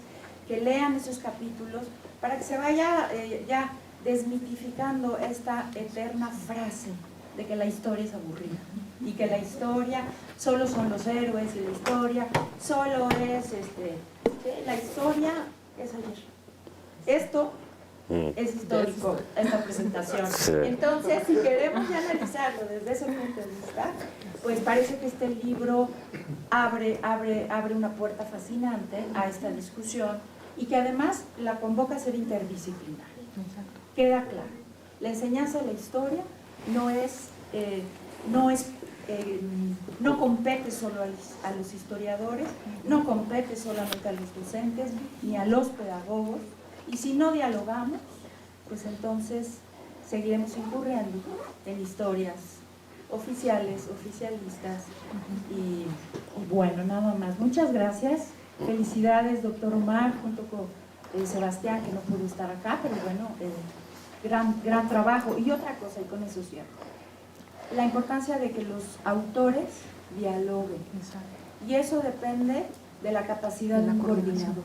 Speaker 2: que lean esos capítulos para que se vaya ya desmitificando esta eterna frase de que la historia es aburrida y que la historia solo son los héroes y la historia solo es, la historia es ayer. Esto es histórico, esta presentación.
Speaker 3: Sí.
Speaker 2: Entonces, si queremos ya analizarlo desde ese punto de vista, pues parece que este libro abre una puerta fascinante a esta discusión y que además la convoca a ser interdisciplinaria. Queda claro, la enseñanza de la historia no compete solo a los historiadores, no compete solamente a los docentes ni a los pedagogos, y si no dialogamos, pues entonces seguiremos incurriendo en historias oficiales, oficialistas, y bueno, nada más. Muchas gracias, felicidades doctor Omar, junto con Sebastián, que no pudo estar acá, pero bueno, gran trabajo. Y otra cosa, y con eso cierro, la importancia de que los autores dialoguen. Y eso depende de la capacidad de un coordinador.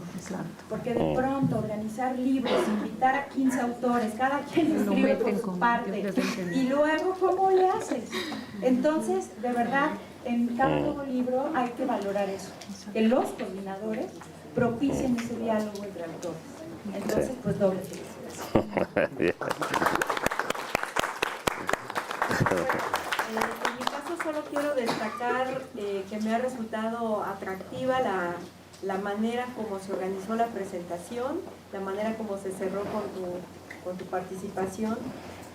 Speaker 2: Porque de pronto organizar libros, invitar a 15 autores, cada quien escribe por su parte, y luego, ¿cómo le haces? Entonces, de verdad, en cada nuevo libro hay que valorar eso, que los coordinadores propicien ese diálogo entre autores. Entonces, pues doble felicidad. En mi caso solo quiero destacar que me ha resultado atractiva la manera como se organizó la presentación, la manera como se cerró con tu participación,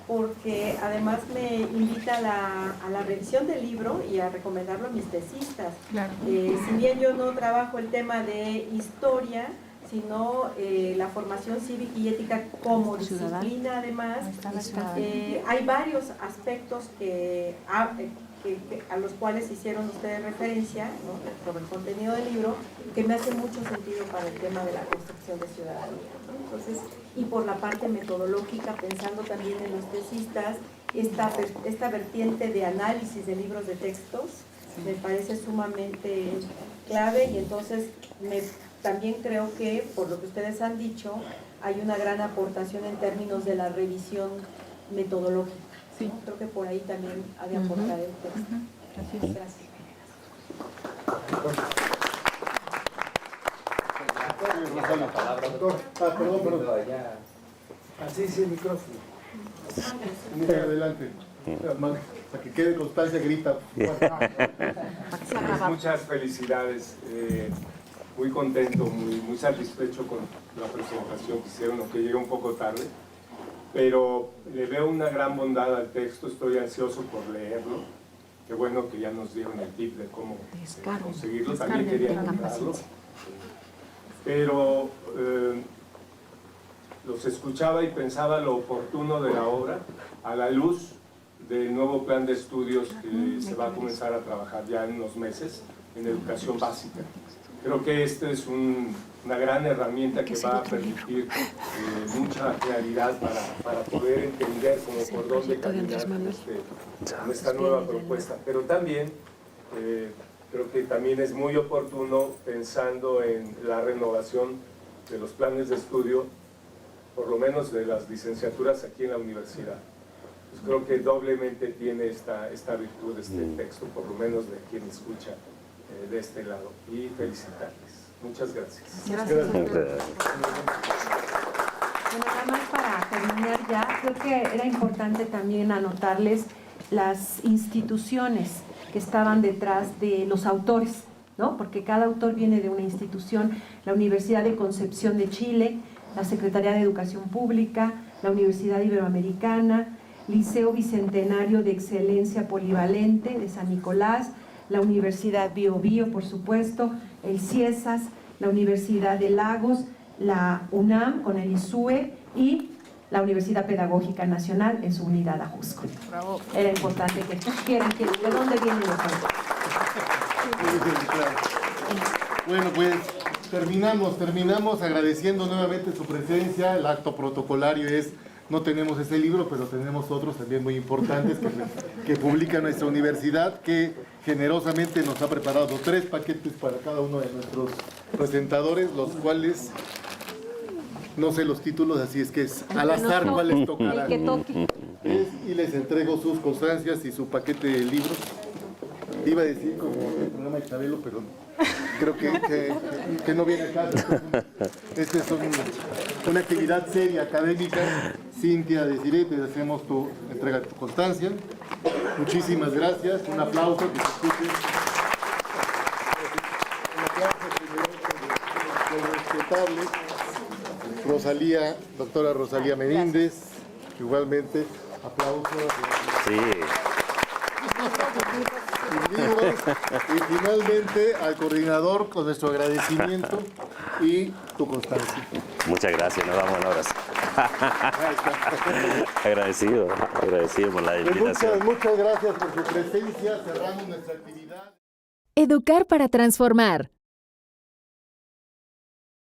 Speaker 2: porque además me invita a la revisión del libro y a recomendarlo a mis tesistas.
Speaker 4: Claro.
Speaker 2: Si bien yo no trabajo el tema de historia, sino la formación cívica y ética como disciplina, además, hay varios aspectos a los cuales hicieron ustedes referencia, ¿no?, sobre el contenido del libro, que me hace mucho sentido para el tema de la construcción de ciudadanía, ¿no? Entonces, y por la parte metodológica, pensando también en los tesistas, esta vertiente de análisis de libros de textos me parece sumamente clave, y entonces también creo que, por lo que ustedes han dicho, hay una gran aportación en términos de la revisión metodológica. Sí. Creo que por ahí también ha de aportar el texto. Gracias.
Speaker 1: Perdón. Así es el micrófono. Adelante. Para que quede constancia, grita.
Speaker 6: Muchas felicidades. Muy contento, muy satisfecho con la presentación que hicieron, aunque llegué un poco tarde. Pero le veo una gran bondad al texto, estoy ansioso por leerlo. Qué bueno que ya nos dieron el tip de cómo conseguirlo, también quería encontrarlo. Pero los escuchaba y pensaba lo oportuno de la obra a la luz del nuevo plan de estudios que se va a comenzar a trabajar ya en unos meses en educación básica. Creo que esta es una gran herramienta que va a permitir mucha claridad para poder entender como por dónde caminar con esta nueva propuesta. Pero también creo que también es muy oportuno pensando en la renovación de los planes de estudio, por lo menos de las licenciaturas aquí en la universidad. pues creo que doblemente tiene esta virtud, este texto, por lo menos de quien escucha de este lado. Y felicitarles. Muchas gracias.
Speaker 2: Gracias. Bueno, nada más para terminar ya, creo que era importante también anotarles las instituciones que estaban detrás de los autores, ¿no? Porque cada autor viene de una institución: la Universidad de Concepción de Chile, la Secretaría de Educación Pública, la Universidad Iberoamericana, Liceo Bicentenario de Excelencia Polivalente de San Nicolás, la Universidad Bio Bio, por supuesto, el CIESAS, la Universidad de Lagos, la UNAM con el ISUE y la Universidad Pedagógica Nacional en su unidad Ajusco.
Speaker 4: Bravo.
Speaker 2: Era importante que supieran de dónde vienen los autores.
Speaker 1: Bueno, pues terminamos agradeciendo nuevamente su presencia. El acto protocolario es: no tenemos ese libro, pero tenemos otros también muy importantes que publica nuestra universidad, que generosamente nos ha preparado 3 paquetes para cada uno de nuestros presentadores, los cuales no sé los títulos, así es que es al azar cuál les tocará.
Speaker 2: El que toque.
Speaker 1: Y les entrego sus constancias y su paquete de libros. Iba a decir como el programa de Chabelo, pero creo que no viene acá. Esta es una actividad seria, académica. Cintia, Desiree, te hacemos tu entrega de tu constancia. Muchísimas gracias. Un aplauso, que se escuche. Un aplauso respetable. Rosalía, doctora Rosalía Menéndez, igualmente, aplauso.
Speaker 3: Sí.
Speaker 1: Libros, y finalmente al coordinador con nuestro agradecimiento y tu constancia.
Speaker 3: Muchas gracias, nos damos un abrazo. Agradecido por la invitación.
Speaker 1: Muchas gracias por su presencia. Cerramos nuestra actividad.
Speaker 7: Educar para transformar.